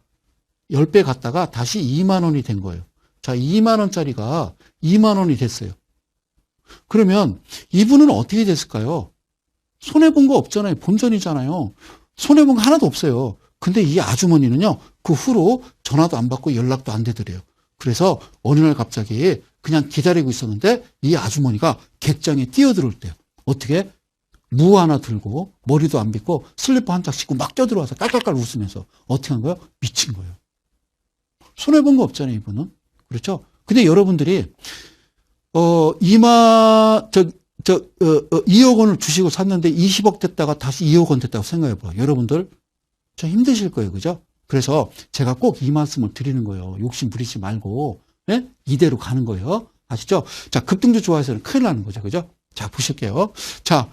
Speaker 1: 10배 갔다가 다시 2만 원이 된 거예요. 자, 2만 원짜리가 2만 원이 됐어요. 그러면 이분은 어떻게 됐을까요? 손해본 거 없잖아요. 본전이잖아요. 손해본 거 하나도 없어요. 근데 이 아주머니는요, 그 후로 전화도 안 받고 연락도 안 되더래요. 그래서 어느 날 갑자기 그냥 기다리고 있었는데 이 아주머니가 객장에 뛰어들어올 때요. 어떻게? 무 하나 들고 머리도 안 빗고 슬리퍼 한 짝 신고 막 뛰어들어와서 깔깔깔 웃으면서 어떻게 한 거예요? 미친 거예요. 손해본 거 없잖아요, 이분은. 그렇죠? 근데 여러분들이 2억 원을 주식을 샀는데 20억 됐다가 다시 2억 원 됐다고 생각해 봐요. 여러분들 좀 힘드실 거예요. 그죠? 그래서 제가 꼭 이 말씀을 드리는 거예요. 욕심 부리지 말고, 예? 이대로 가는 거예요. 아시죠? 자, 급등주 좋아해서는 큰일 나는 거죠. 그죠? 자, 보실게요. 자,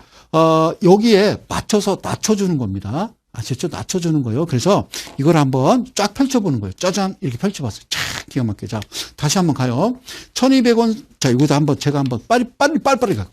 Speaker 1: 여기에 맞춰서 낮춰주는 겁니다. 아셨죠? 낮춰주는 거예요. 그래서 이걸 한번 쫙 펼쳐보는 거예요. 짜잔! 이렇게 펼쳐봤어요. 쫙 기가 막히게. 자, 다시 한번 가요. 1200원. 자, 이것도 한번 제가 한번 빨리 가.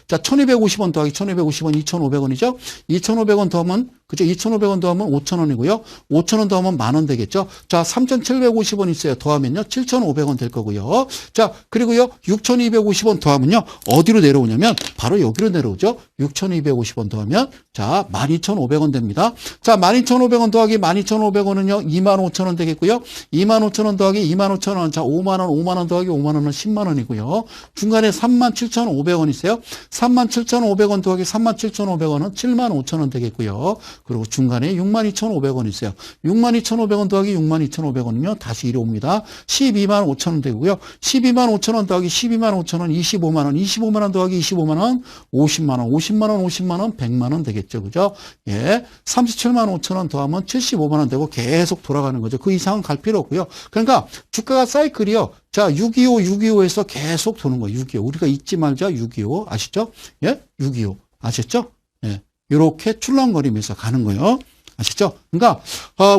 Speaker 1: 자, 1250원 더하기 1250원 2500원이죠? 2500원 더하면, 그죠? 2500원 더하면 5000원이고요. 5000원 더하면 10,000원 되겠죠? 자, 3750원 있어요. 더하면요. 7500원 될 거고요. 자, 그리고요. 6250원 더하면요. 어디로 내려오냐면, 바로 여기로 내려오죠? 6250원 더하면, 자, 12500원 됩니다. 자, 12500원 더하기 12500원은요. 25000원 되겠고요. 25000원 더하기 25000원. 자, 5만원, 5만원 더하기 5만원은 10만원이고요. 중간에 37,500원 있어요. 37,500원 더하기 37,500원은 75,000원 되겠고요. 그리고 중간에 62,500원 있어요. 62,500원 더하기 62,500원은요. 다시 이리 옵니다. 125,000원 되고요. 125,000원 더하기 125,000원 25만원. 25만원 더하기 25만원 50만원. 50만원 50만원 100만원 되겠죠. 그죠? 예. 375,000원 더하면 75만원 되고 계속 돌아가는 거죠. 그 이상은 갈 필요 없고요. 그러니까 주가가 사이클이요. 자, 625에서 계속 도는 거예요. 625. 우리가 잊지 말자. 625. 아시죠? 예? 625. 아셨죠? 예. 이렇게 출렁거리면서 가는 거예요. 아시죠? 그러니까,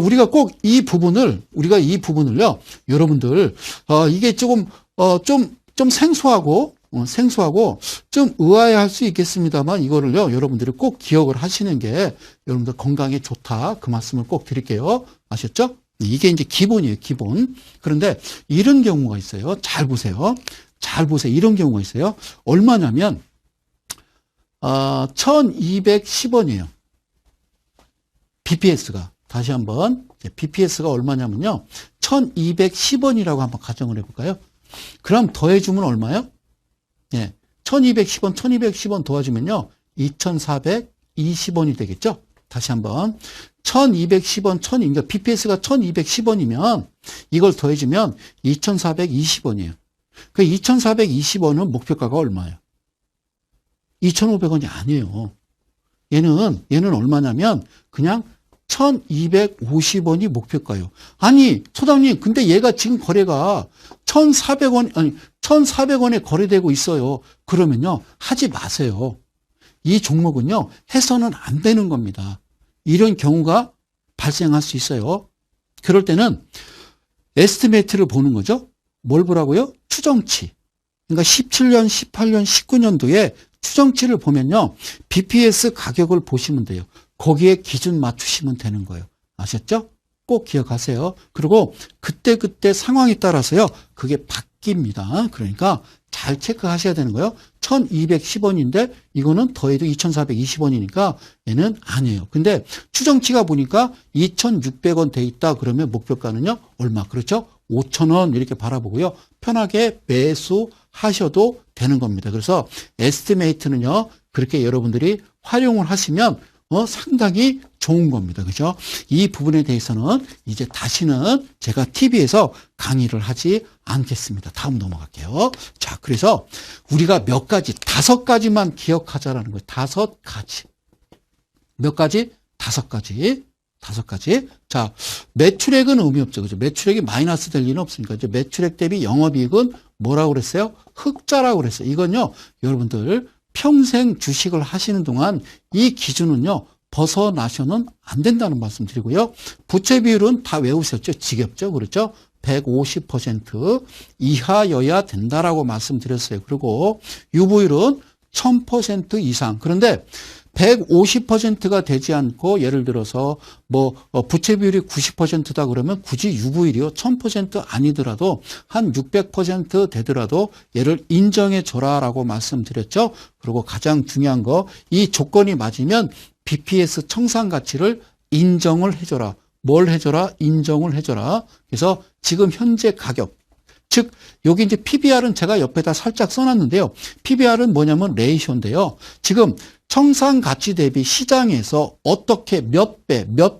Speaker 1: 우리가 꼭 이 부분을요, 여러분들, 이게 조금, 좀 생소하고, 좀 의아해 할 수 있겠습니다만, 이거를요, 여러분들이 꼭 기억을 하시는 게 여러분들 건강에 좋다. 그 말씀을 꼭 드릴게요. 아셨죠? 이게 이제 기본이에요, 기본. 그런데 이런 경우가 있어요. 잘 보세요. 이런 경우가 있어요. 얼마냐면, 1210원이에요. BPS가. 다시 한번. BPS가 얼마냐면요. 1210원이라고 한번 가정을 해볼까요? 그럼 더해주면 얼마요? 예. 1210원 더해주면요. 2420원이 되겠죠? 다시 한번. 1210원, 그러니까 BPS가 1210원이면 이걸 더해주면 2420원이에요. 그 2420원은 목표가가 얼마예요? 2,500원이 아니에요. 얘는 얼마냐면 그냥 1,250원이 목표가예요. 아니, 소장님, 근데 얘가 지금 거래가 1,400원에 거래되고 있어요. 그러면요, 하지 마세요. 이 종목은요, 해서는 안 되는 겁니다. 이런 경우가 발생할 수 있어요. 그럴 때는 에스티메이트를 보는 거죠. 뭘 보라고요? 추정치. 그러니까 17년, 18년, 19년도에 추정치를 보면요. BPS 가격을 보시면 돼요. 거기에 기준 맞추시면 되는 거예요. 아셨죠? 꼭 기억하세요. 그리고 그때 상황에 따라서요. 그게 바뀝니다. 그러니까 잘 체크하셔야 되는 거예요. 1210원인데 이거는 더해도 2420원이니까 얘는 아니에요. 근데 추정치가 보니까 2600원 돼 있다 그러면 목표가는요. 얼마? 그렇죠? 5,000원 이렇게 바라보고요. 편하게 매수하셔도 되는 겁니다. 그래서 에스티메이트는요. 그렇게 여러분들이 활용을 하시면 상당히 좋은 겁니다. 그죠? 이 부분에 대해서는 이제 다시는 제가 TV에서 강의를 하지 않겠습니다. 다음 넘어갈게요. 자, 그래서 우리가 몇 가지, 5가지만 기억하자라는 거예요. 5가지. 몇 가지? 5가지. 5가지. 자, 매출액은 의미 없죠. 그죠? 매출액이 마이너스 될 리는 없으니까. 이제 매출액 대비 영업이익은 뭐라고 그랬어요? 흑자라고 그랬어요. 이건요, 여러분들 평생 주식을 하시는 동안 이 기준은요, 벗어나셔는 안 된다는 말씀 드리고요. 부채 비율은 다 외우셨죠? 지겹죠? 그렇죠? 150% 이하여야 된다라고 말씀드렸어요. 그리고 유보율은 1000% 이상. 그런데 150%가 되지 않고 예를 들어서 부채 비율이 90%다 그러면 굳이 유보율이요 1000% 아니더라도 한 600% 되더라도 얘를 인정해 줘라라고 말씀드렸죠. 그리고 가장 중요한 거 이 조건이 맞으면 BPS 청산 가치를 인정을 해줘라. 뭘 해줘라? 인정을 해줘라. 그래서 지금 현재 가격 즉 여기 이제 PBR은 제가 옆에다 살짝 써놨는데요. PBR은 뭐냐면 레이쇼인데요. 지금 청산 가치 대비 시장에서 어떻게 몇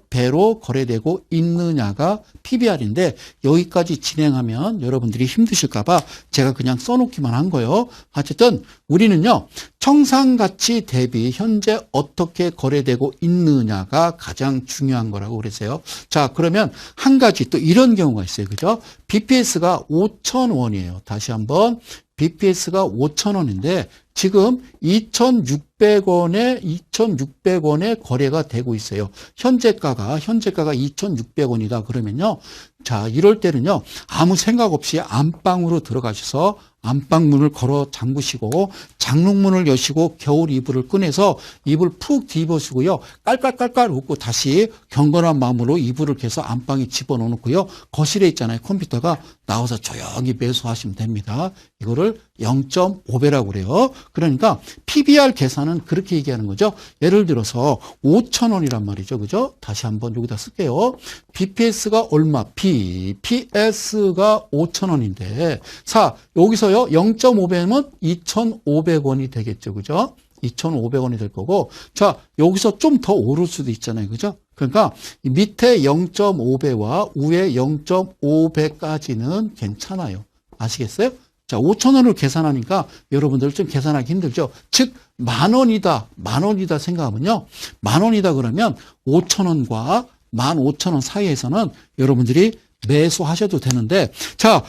Speaker 1: 배로 거래되고 있느냐가 PBR인데 여기까지 진행하면 여러분들이 힘드실까 봐 제가 그냥 써놓기만 한 거예요. 어쨌든 우리는요. 청산 가치 대비 현재 어떻게 거래되고 있느냐가 가장 중요한 거라고 그랬어요. 자, 그러면 한 가지 또 이런 경우가 있어요. 그죠? BPS가 5,000원이에요. 다시 한번 BPS가 5,000원인데 지금 2,600원에 거래가 되고 있어요. 현재가가 2,600원이다 그러면요. 자, 이럴 때는요. 아무 생각 없이 안방으로 들어가셔서 안방문을 걸어 잠그시고 장롱문을 여시고 겨울 이불을 꺼내서 이불 푹 뒤집으시고요. 깔깔깔깔 웃고 다시 경건한 마음으로 이불을 개서 안방에 집어넣고요. 거실에 있잖아요. 컴퓨터가 나와서 조용히 매수하시면 됩니다. 이거를 0.5배라고 그래요. 그러니까 PBR 계산은 그렇게 얘기하는 거죠. 예를 들어서 5,000원이란 말이죠. 그죠? 다시 한번 여기다 쓸게요. BPS가 얼마? BPS가 5,000원인데 자, 여기서요. 0.5배면 2,500원이 되겠죠. 그죠? 2,500원이 될 거고 자, 여기서 좀 더 오를 수도 있잖아요. 그죠? 그러니까 밑에 0.5배와 위에 0.5배까지는 괜찮아요. 아시겠어요? 자, 5,000원을 계산하니까 여러분들 좀 계산하기 힘들죠. 즉, 10,000원이다 생각하면요. 10,000원이다 그러면 5,000원과 15,000원 사이에서는 여러분들이 매수하셔도 되는데, 자,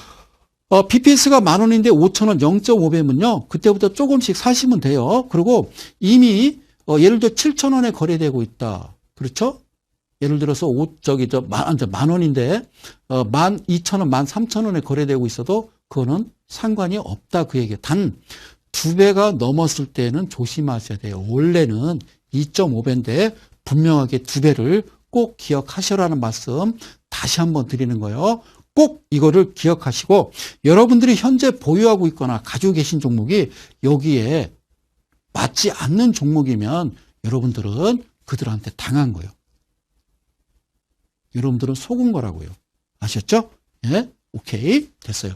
Speaker 1: BPS가 10,000원인데 5,000원 0.5배면요. 그때부터 조금씩 사시면 돼요. 그리고 이미, 예를 들어 7,000원에 거래되고 있다. 그렇죠? 예를 들어서 10,000원인데, 12,000원, 13,000원에 거래되고 있어도 그거는 상관이 없다 그 얘기예요. 단 2배가 넘었을 때는 조심하셔야 돼요. 원래는 2.5배인데 분명하게 2배를 꼭 기억하시라는 말씀 다시 한번 드리는 거예요. 꼭 이거를 기억하시고 여러분들이 현재 보유하고 있거나 가지고 계신 종목이 여기에 맞지 않는 종목이면 여러분들은 그들한테 당한 거예요. 여러분들은 속은 거라고요. 아셨죠? 예? 오케이. 됐어요.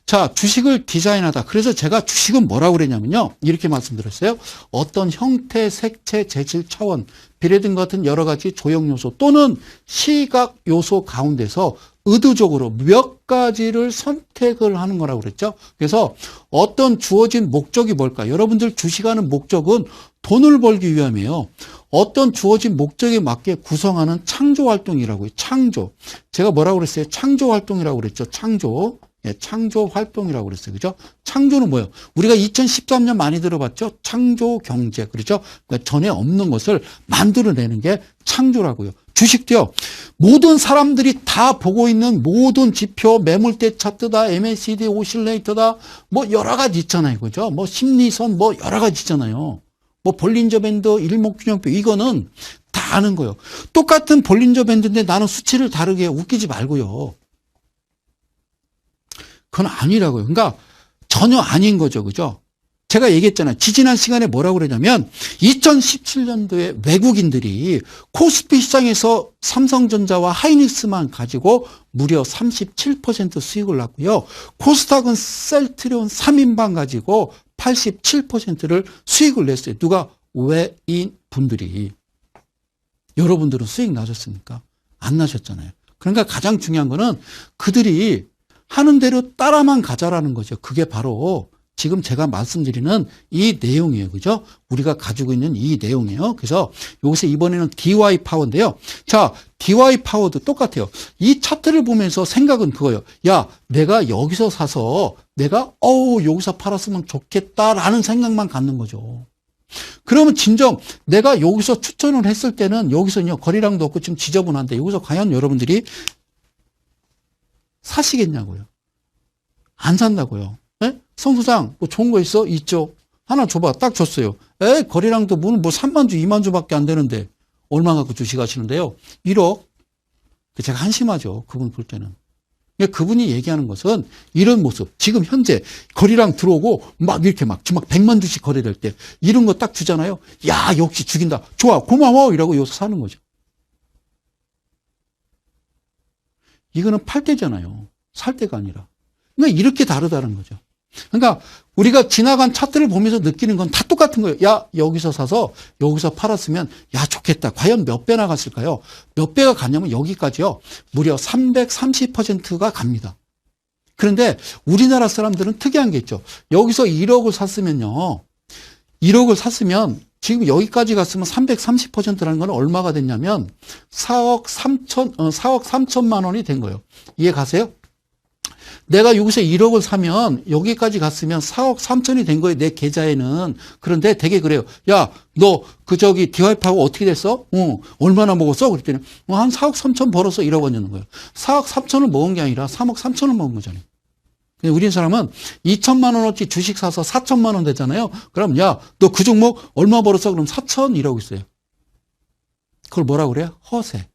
Speaker 1: 자, 주식을 디자인하다. 그래서 제가 주식은 뭐라고 그랬냐면요. 이렇게 말씀드렸어요. 어떤 형태, 색채, 재질, 차원, 비례등 같은 여러 가지 조형 요소 또는 시각 요소 가운데서 의도적으로 몇 가지를 선택을 하는 거라고 그랬죠. 그래서 어떤 주어진 목적이 뭘까? 여러분들 주식하는 목적은 돈을 벌기 위함이에요. 어떤 주어진 목적에 맞게 구성하는 창조 활동이라고요. 창조. 제가 뭐라고 그랬어요? 창조 활동이라고 그랬죠. 창조. 예, 창조 활동이라고 그랬어요. 그죠? 창조는 뭐예요? 우리가 2013년 많이 들어봤죠? 창조 경제. 그렇죠? 그러니까 전에 없는 것을 만들어내는 게 창조라고요. 주식도요. 모든 사람들이 다 보고 있는 모든 지표, 매물대 차트다, MACD 오실레이터다, 뭐 여러 가지 있잖아요. 그죠? 뭐 심리선 뭐 여러 가지 있잖아요. 뭐 볼린저 밴드, 일목균형표 이거는 다 아는 거예요. 똑같은 볼린저 밴드인데 나는 수치를 다르게 웃기지 말고요. 그건 아니라고요. 그러니까 전혀 아닌 거죠. 그죠? 제가 얘기했잖아요. 지지난 시간에 뭐라고 그러냐면 2017년도에 외국인들이 코스피 시장에서 삼성전자와 하이닉스만 가지고 무려 37% 수익을 났고요. 코스닥은 셀트리온 3인방 가지고 87%를 수익을 냈어요. 누가? 외인 분들이. 여러분들은 수익 나셨습니까? 안 나셨잖아요. 그러니까 가장 중요한 거는 그들이 하는 대로 따라만 가자라는 거죠. 그게 바로 지금 제가 말씀드리는 이 내용이에요. 그죠? 우리가 가지고 있는 이 내용이에요. 그래서 여기서 이번에는 DY 파워인데요. 자, DY 파워도 똑같아요. 이 차트를 보면서 생각은 그거예요. 야, 내가 여기서 사서 내가 여기서 팔았으면 좋겠다라는 생각만 갖는 거죠. 그러면 진정 내가 여기서 추천을 했을 때는 여기서는요. 거래량도 없고 지금 지저분한데 여기서 과연 여러분들이 사시겠냐고요. 안 산다고요. 네? 성 소장 뭐 좋은 거 있어? 있죠. 하나 줘봐. 딱 줬어요. 에이, 거래량도 뭐 3만 주, 2만 주밖에 안 되는데 얼마 갖고 주식하시는데요? 1억. 제가 한심하죠. 그분 볼 때는. 그분이 얘기하는 것은 이런 모습. 지금 현재 거래량 들어오고 막 이렇게 막 100만 주씩 거래될 때 이런 거 딱 주잖아요. 야, 역시 죽인다. 좋아. 고마워. 이러고 여기서 사는 거죠. 이거는 팔 때잖아요. 살 때가 아니라. 그러니까 이렇게 다르다는 거죠. 그러니까 우리가 지나간 차트를 보면서 느끼는 건 다 똑같은 거예요. 야, 여기서 사서 여기서 팔았으면 야, 좋겠다. 과연 몇 배나 갔을까요? 몇 배가 갔냐면 여기까지요. 무려 330%가 갑니다. 그런데 우리나라 사람들은 특이한 게 있죠. 여기서 1억을 샀으면요. 1억을 샀으면 지금 여기까지 갔으면 330%라는 건 얼마가 됐냐면 4억 3천만 원이 된 거예요. 이해 가세요? 내가 여기서 1억을 사면 여기까지 갔으면 4억 3천이 된 거예요. 내 계좌에는. 그런데 되게 그래요. 야, 너 DYP하고 어떻게 됐어? 얼마나 먹었어? 그랬더니 한 4억 3천 벌어서 1억 원이는 거예요. 4억 3천을 먹은 게 아니라 3억 3천을 먹은 거잖아요. 우리 사람은 2천만 원어치 주식 사서 4천만 원 됐잖아요. 그럼 야, 너 그 종목 얼마 벌었어? 그럼 4천 이라고 있어요. 그걸 뭐라고 그래요? 허세.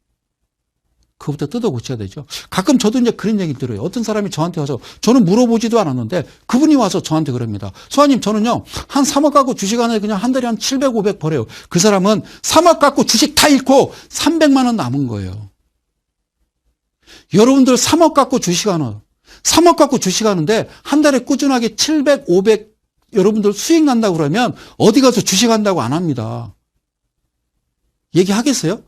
Speaker 1: 그거부터 뜯어 고쳐야 되죠. 가끔 저도 이제 그런 얘기 들어요. 어떤 사람이 저한테 와서 저는 물어보지도 않았는데 그분이 와서 저한테 그럽니다. 소아님, 저는요 한 3억 갖고 주식 하나에 그냥 한 달에 한 700, 500 벌어요. 그 사람은 3억 갖고 주식 다 잃고 300만 원 남은 거예요. 여러분들 3억 갖고 주식하는데 한 달에 꾸준하게 700, 500 여러분들 수익 난다고 그러면 어디 가서 주식한다고 안 합니다. 얘기하겠어요?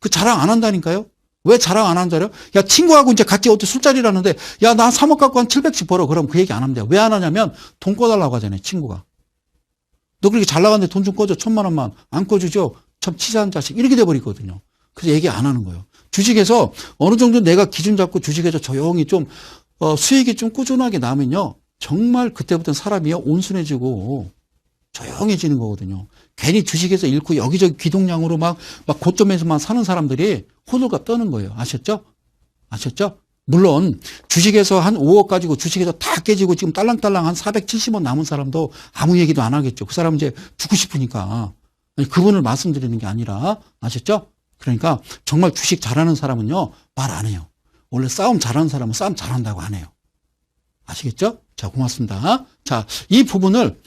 Speaker 1: 그 자랑 안 한다니까요? 왜 자랑 안 한다요? 야, 친구하고 이제 같이 어디 술자리를 하는데 야, 나 3억 갖고 한 700씩 벌어. 그럼 그 얘기 안 합니다. 왜 안 하냐면 돈 꺼달라고 하잖아요, 친구가. 너 그렇게 잘 나가는데 돈 좀 꺼줘. 1,000만 원만. 안 꺼주죠? 참 치사한 자식. 이렇게 돼버리거든요. 그래서 얘기 안 하는 거예요. 주식에서 어느 정도 내가 기준 잡고 주식에서 조용히 좀 수익이 좀 꾸준하게 나면요. 정말 그때부터는 사람이요 온순해지고 조용해지는 거거든요. 괜히 주식에서 잃고 여기저기 기동량으로 막 고점에서만 사는 사람들이 호들갑 떠는 거예요. 아셨죠? 물론 주식에서 한 5억 가지고 주식에서 다 깨지고 지금 딸랑딸랑 한 470원 남은 사람도 아무 얘기도 안 하겠죠. 그 사람은 이제 죽고 싶으니까. 아니, 그분을 말씀드리는 게 아니라 아셨죠? 그러니까 정말 주식 잘하는 사람은요 말 안 해요. 원래 싸움 잘하는 사람은 싸움 잘한다고 안 해요. 아시겠죠? 자, 고맙습니다. 자, 이 부분을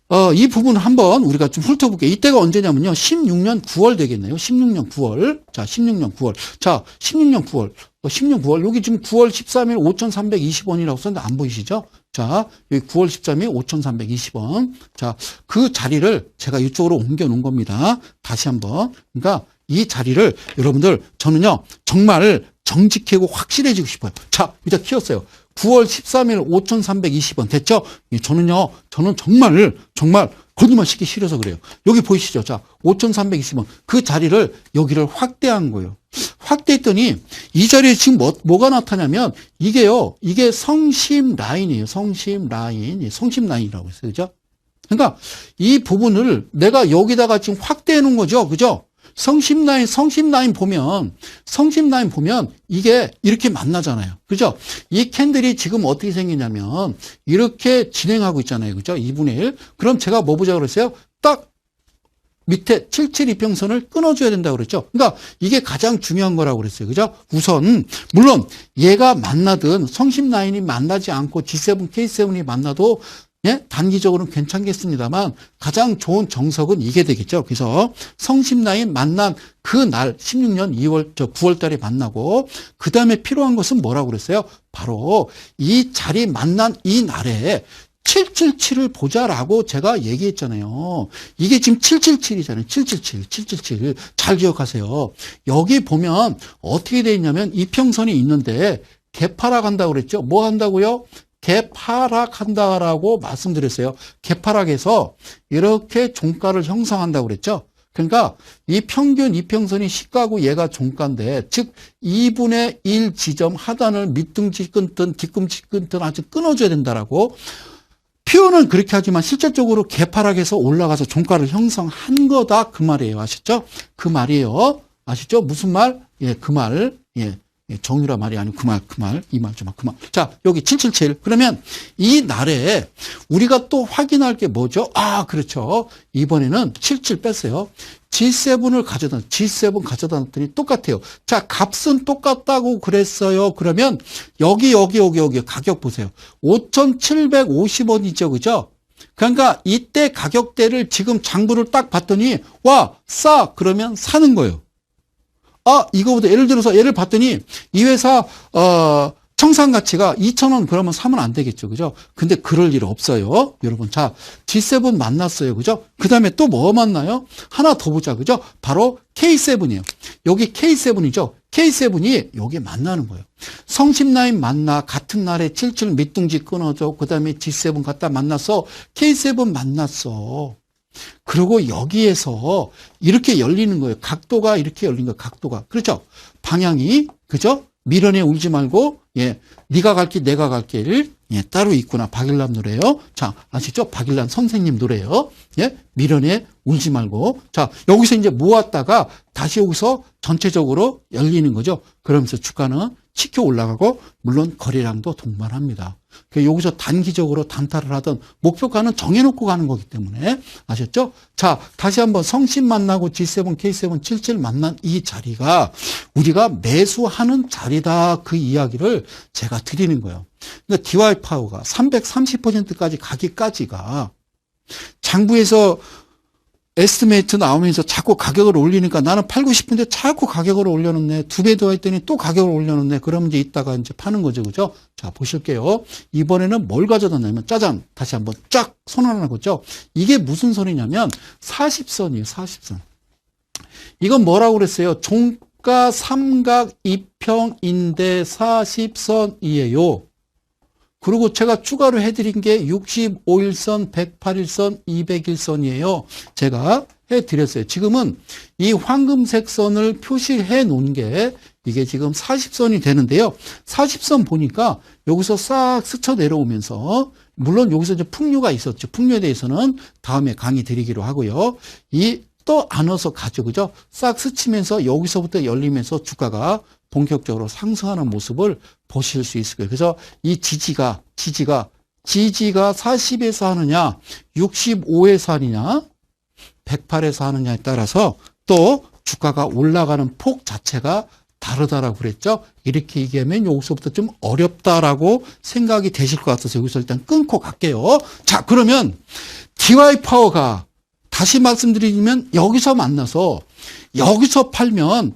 Speaker 1: 한번 우리가 좀 훑어볼게요. 이때가 언제냐면요. 16년 9월 되겠네요. 16년 9월. 자, 16년 9월. 자, 16년 9월. 16년 9월. 여기 지금 9월 13일 5,320원이라고 썼는데 안 보이시죠? 자, 여기 9월 13일 5,320원. 자, 그 자리를 제가 이쪽으로 옮겨 놓은 겁니다. 다시 한번. 그러니까 이 자리를 여러분들 저는요. 정말 정직하고 확실해지고 싶어요. 자, 이제 키웠어요. 9월 13일 5,320원 됐죠? 저는 정말 거짓말 시기 싫어서 그래요. 여기 보이시죠? 자, 5,320원. 그 자리를 여기를 확대한 거예요. 확대했더니 이 자리에 지금 뭐가 나타나냐면 이게 성심 라인이에요. 성심 라인이라고 했어요. 그죠? 그러니까 이 부분을 내가 여기다가 지금 확대해 놓은 거죠. 그죠? 성심 라인 보면 이게 이렇게 만나잖아요. 그죠? 이 캔들이 지금 어떻게 생기냐면 이렇게 진행하고 있잖아요. 그죠? 2분의 1. 그럼 제가 뭐 보자고 그랬어요? 딱 밑에 72평선을 끊어줘야 된다고 그랬죠? 그러니까 이게 가장 중요한 거라고 그랬어요. 그죠? 우선, 물론 얘가 만나든 성심 라인이 만나지 않고 G7, K7이 만나도 예? 단기적으로는 괜찮겠습니다만 가장 좋은 정석은 이게 되겠죠. 그래서 성심라인 만난 그 날 16년 9월 달에 만나고 그 다음에 필요한 것은 뭐라고 그랬어요? 바로 이 자리 만난 이 날에 777을 보자라고 제가 얘기했잖아요. 이게 지금 777이잖아요. 777. 잘 기억하세요. 여기 보면 어떻게 돼 있냐면 이평선이 있는데 개파락한다고 그랬죠. 뭐 한다고요? 개파락한다라고 말씀드렸어요. 개파락에서 이렇게 종가를 형성한다고 그랬죠. 그러니까 이 평균 이평선이 시가고 얘가 종가인데 즉 2분의 1 지점 하단을 밑둥지 끊든 뒤꿈치 끊든 아주 끊어줘야 된다라고 표현은 그렇게 하지만 실질적으로 개파락에서 올라가서 종가를 형성한 거다 그 말이에요. 아셨죠? 그 말이에요. 아시죠? 무슨 말? 예, 그 말. 예. 예, 정유라 말이 아니고 이 말 좀 그만. 자, 여기 777. 그러면 이 날에 우리가 또 확인할 게 뭐죠? 아, 그렇죠. 이번에는 77 뺐어요. G7 가져다 놨더니 똑같아요. 자, 값은 똑같다고 그랬어요. 그러면 여기 가격 보세요. 5,750원이죠. 그죠? 그러니까 이때 가격대를 지금 장부를 딱 봤더니 와, 싸! 그러면 사는 거예요. 아, 이거보다 예를 들어서 얘를 봤더니 이 회사 청산 가치가 2,000원 그러면 사면 안 되겠죠. 그죠? 근데 그럴 일 없어요. 여러분. 자, G7 만났어요. 그죠? 그다음에 또 뭐 만나요? 하나 더 보자. 그죠? 바로 K7이에요. 여기 K7이죠. K7이 여기 만나는 거예요. 성심라인 만나 같은 날에 77 밑둥지 끊어져. 그다음에 G7 갖다 만나서 K7 만났어. 그리고 여기에서 이렇게 열리는 거예요. 각도가 이렇게 열린 거예요. 각도가. 그렇죠? 방향이 그죠? 미련에 울지 말고 예, 네가 갈 길 내가 갈 길 예, 따로 있구나. 박일남 노래요. 자, 아시죠? 박일남 선생님 노래요. 예, 미련에 울지 말고. 자, 여기서 이제 모았다가 다시 여기서 전체적으로 열리는 거죠. 그러면서 주가는 치켜 올라가고 물론 거래량도 동반합니다. 여기서 단기적으로 단타를 하던 목표가는 정해놓고 가는 거기 때문에 아셨죠? 자, 다시 한번 성심 만나고 G7, K7, 77 만난 이 자리가 우리가 매수하는 자리다. 그 이야기를 제가 드리는 거예요. 그러니까 DY 파워가 330%까지 가기까지가 장부에서 에스티메이트 나오면서 자꾸 가격을 올리니까 나는 팔고 싶은데 자꾸 가격을 올려놓네. 2배 더 했더니 또 가격을 올려놓네. 그러면 이제 이따가 이제 파는 거죠. 그죠? 자, 보실게요. 이번에는 뭘 가져다 냐면 짜잔. 다시 한번 쫙 선언하는 거죠. 이게 무슨 선이냐면 40선이에요. 40선. 이건 뭐라고 그랬어요? 종가 삼각 이평인데 40선이에요. 그리고 제가 추가로 해드린 게 65일선, 108일선, 200일선이에요. 제가 해드렸어요. 지금은 이 황금색 선을 표시해 놓은 게 이게 지금 40선이 되는데요. 40선 보니까 여기서 싹 스쳐 내려오면서 물론 여기서 이제 풍류가 있었죠. 풍류에 대해서는 다음에 강의 드리기로 하고요. 이 또 안어서 가죠. 그죠? 싹 스치면서 여기서부터 열리면서 주가가 본격적으로 상승하는 모습을 보실 수 있을 거예요. 그래서 이 지지가 40에서 하느냐, 65에서 하느냐, 108에서 하느냐에 따라서 또 주가가 올라가는 폭 자체가 다르다라고 그랬죠. 이렇게 얘기하면 여기서부터 좀 어렵다라고 생각이 되실 것 같아서 여기서 일단 끊고 갈게요. 자, 그러면 DY 파워가 다시 말씀드리면 여기서 만나서 여기서 팔면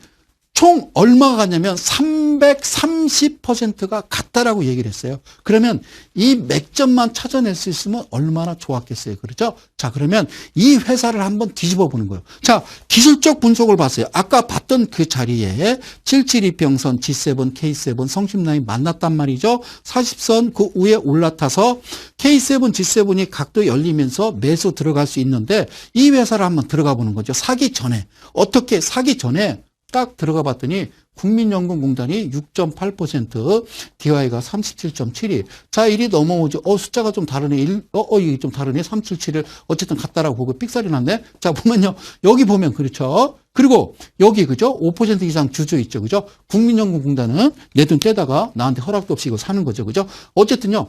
Speaker 1: 총 얼마가 가냐면 330%가 같다라고 얘기를 했어요. 그러면 이 맥점만 찾아낼 수 있으면 얼마나 좋았겠어요. 그렇죠? 자, 그러면 이 회사를 한번 뒤집어 보는 거예요. 자, 기술적 분석을 봤어요. 아까 봤던 그 자리에 772평선, G7, K7, 성심라인 만났단 말이죠. 40선 그 위에 올라타서 K7, G7이 각도 열리면서 매수 들어갈 수 있는데 이 회사를 한번 들어가 보는 거죠. 사기 전에. 어떻게 사기 전에 딱 들어가 봤더니 국민연금공단이 6.8%, DY가 37.72. 자, 1이 넘어오죠. 숫자가 좀 다르네. 이게 좀 다르네. 377을 어쨌든 같다라고 보고 삑살이 났네. 자, 보면요. 여기 보면 그렇죠. 그리고 여기 그죠? 5% 이상 주주 있죠. 그죠? 국민연금공단은 내 돈 떼다가 나한테 허락도 없이 이거 사는 거죠. 그죠? 어쨌든요.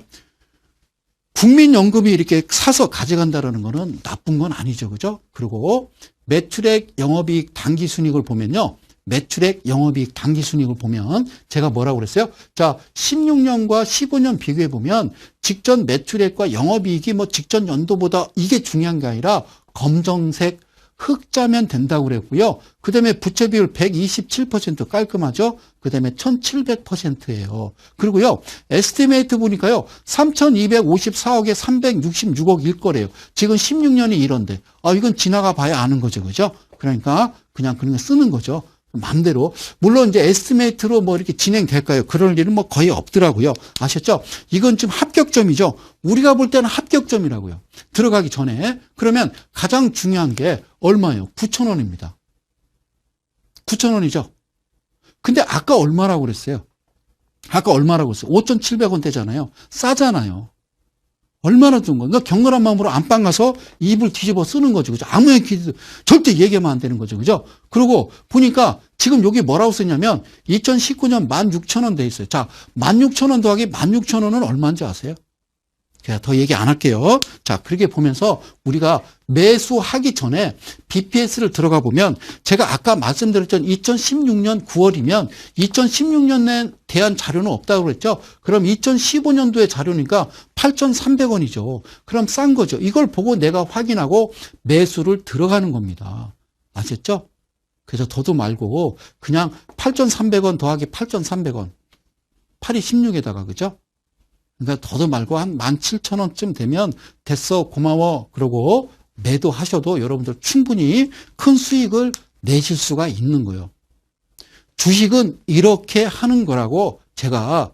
Speaker 1: 국민연금이 이렇게 사서 가져간다라는 거는 나쁜 건 아니죠. 그죠? 그리고 매출액 영업이익 당기순이익을 보면요. 매출액 영업이익 당기순이익을 보면 제가 뭐라고 그랬어요? 자, 16년과 15년 비교해 보면 직전 매출액과 영업이익이 뭐 직전 연도보다 이게 중요한 게 아니라 검정색 흑자면 된다고 그랬고요. 그 다음에 부채 비율 127% 깔끔하죠? 그 다음에 1700%예요. 그리고요, 에스티메이트 보니까요, 3254억에 366억일 거래요. 지금 16년이 이런데, 이건 지나가 봐야 아는 거죠. 그죠? 그러니까 그냥 쓰는 거죠. 맘대로. 물론 이제 에스티메이트로 뭐 이렇게 진행될까요? 그럴 일은 뭐 거의 없더라고요. 아셨죠? 이건 지금 합격점이죠. 우리가 볼 때는 합격점이라고요. 들어가기 전에. 그러면 가장 중요한 게 얼마예요? 9,000원입니다. 9,000원이죠. 근데 아까 얼마라고 그랬어요? 아까 얼마라고 했어요? 5,700원대잖아요. 싸잖아요. 얼마나 좋은 거야. 그러니까 경건한 마음으로 안방 가서 입을 뒤집어 쓰는 거죠. 그죠? 아무 얘기도 절대 얘기하면 안 되는 거죠. 그죠? 그리고 보니까 지금 여기 뭐라고 쓰냐면 2019년 16,000원 돼 있어요. 자, 16,000원 더하기 16,000원은 얼마인지 아세요? 제가 더 얘기 안 할게요. 자, 그렇게 보면서 우리가 매수하기 전에 BPS를 들어가 보면 제가 아까 말씀드렸던 2016년 9월이면 2016년에 대한 자료는 없다고 그랬죠. 그럼 2015년도의 자료니까 8,300원이죠. 그럼 싼 거죠. 이걸 보고 내가 확인하고 매수를 들어가는 겁니다. 아셨죠? 그래서 더도 말고 그냥 8,300원 더하기 8,300원. 8이 16에다가 그죠? 그러니까 더도 말고 한 17,000원쯤 되면 됐어 고마워 그러고 매도하셔도 여러분들 충분히 큰 수익을 내실 수가 있는 거예요. 주식은 이렇게 하는 거라고 제가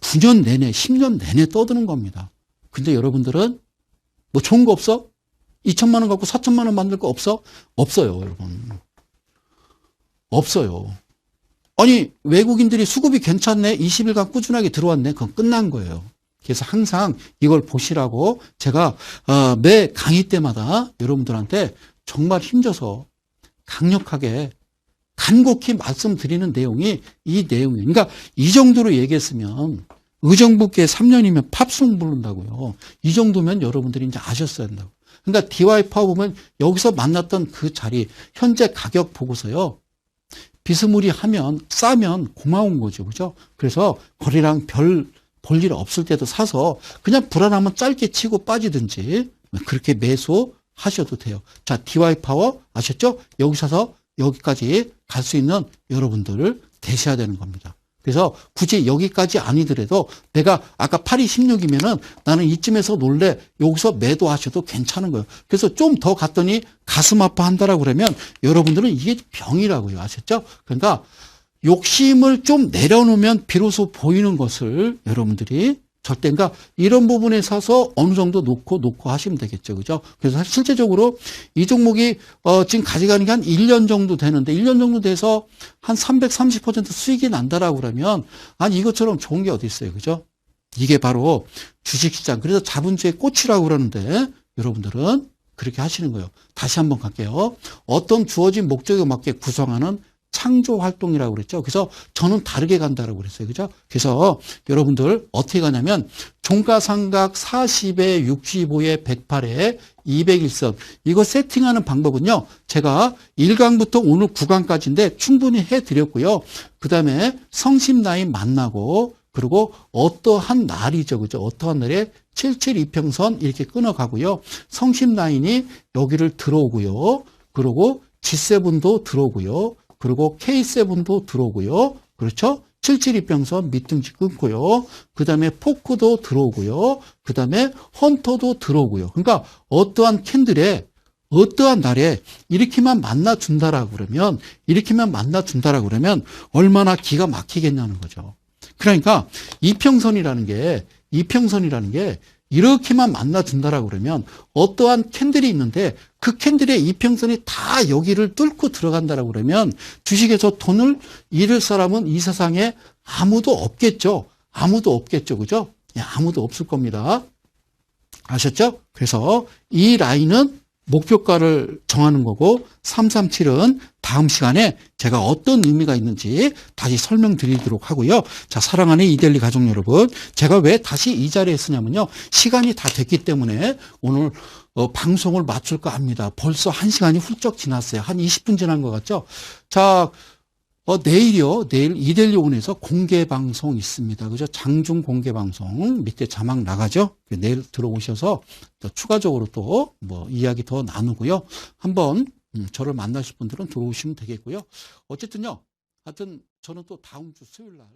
Speaker 1: 9년 내내 10년 내내 떠드는 겁니다. 근데 여러분들은 뭐 좋은 거 없어? 2천만 원 갖고 4천만 원 만들 거 없어? 없어요 여러분. 없어요. 아니 외국인들이 수급이 괜찮네 20일간 꾸준하게 들어왔네 그건 끝난 거예요. 그래서 항상 이걸 보시라고 제가 매 강의 때마다 여러분들한테 정말 힘줘서 강력하게 간곡히 말씀드리는 내용이 이 내용이에요. 그러니까 이 정도로 얘기했으면 의정부께 3년이면 팝송 부른다고요. 이 정도면 여러분들이 이제 아셨어야 한다고. 그러니까 DY 파워 보면 여기서 만났던 그 자리 현재 가격 보고서요. 비스무리하면 싸면 고마운 거죠. 그죠? 그래서 거래량 별 볼 일 없을 때도 사서 그냥 불안하면 짧게 치고 빠지든지 그렇게 매수하셔도 돼요. 자, DY 파워 아셨죠? 여기 사서 여기까지 갈 수 있는 여러분들을 되셔야 되는 겁니다. 그래서 굳이 여기까지 아니더라도 내가 아까 8이 16이면은 나는 이쯤에서 놀래 여기서 매도하셔도 괜찮은 거예요. 그래서 좀 더 갔더니 가슴 아파한다라고 그러면 여러분들은 이게 병이라고요. 아셨죠? 그러니까 욕심을 좀 내려놓으면 비로소 보이는 것을 여러분들이 절대 그러니까 이런 부분에 사서 어느 정도 놓고 하시면 되겠죠. 그죠? 그래서 실제적으로 이 종목이 지금 가져가는 게 한 1년 정도 되는데 1년 정도 돼서 한 330% 수익이 난다라고 그러면 아니 이것처럼 좋은 게 어디 있어요. 그죠? 이게 바로 주식시장. 그래서 자본주의 꽃이라고 그러는데 여러분들은 그렇게 하시는 거예요. 다시 한번 갈게요. 어떤 주어진 목적에 맞게 구성하는 창조 활동이라고 그랬죠. 그래서 저는 다르게 간다라고 그랬어요. 그죠? 그래서 여러분들 어떻게 가냐면 종가상각 40에 65에 108에 201선 이거 세팅하는 방법은요. 제가 1강부터 오늘 9강까지인데 충분히 해드렸고요. 그 다음에 성심라인 만나고 그리고 어떠한 날이죠. 그죠? 어떠한 날에 772평선 이렇게 끊어가고요. 성심라인이 여기를 들어오고요. 그리고 G7도 들어오고요. 그리고 K7도 들어오고요. 그렇죠? 772평선 밑둥지 끊고요. 그 다음에 포크도 들어오고요. 그 다음에 헌터도 들어오고요. 그러니까 어떠한 캔들에 어떠한 날에 이렇게만 만나준다라고 그러면 얼마나 기가 막히겠냐는 거죠. 그러니까 이평선이라는 게 이렇게만 만나준다라고 그러면 어떠한 캔들이 있는데 그 캔들의 이평선이 다 여기를 뚫고 들어간다라고 그러면 주식에서 돈을 잃을 사람은 이 세상에 아무도 없겠죠. 그죠? 아무도 없을 겁니다. 아셨죠? 그래서 이 라인은 목표가를 정하는 거고 337은 다음 시간에 제가 어떤 의미가 있는지 다시 설명드리도록 하고요. 자, 사랑하는 이데일리 가족 여러분, 제가 왜 다시 이 자리에 쓰냐면요. 시간이 다 됐기 때문에 오늘 방송을 마칠까 합니다. 벌써 1시간이 훌쩍 지났어요. 한 20분 지난 것 같죠? 자, 내일이요. 내일 이데일리 온에서 공개 방송 있습니다. 그죠? 장중 공개 방송 밑에 자막 나가죠? 내일 들어오셔서 또 추가적으로 또 뭐 이야기 더 나누고요. 한번 저를 만나실 분들은 들어오시면 되겠고요. 어쨌든요. 하여튼 저는 또 다음 주 수요일 날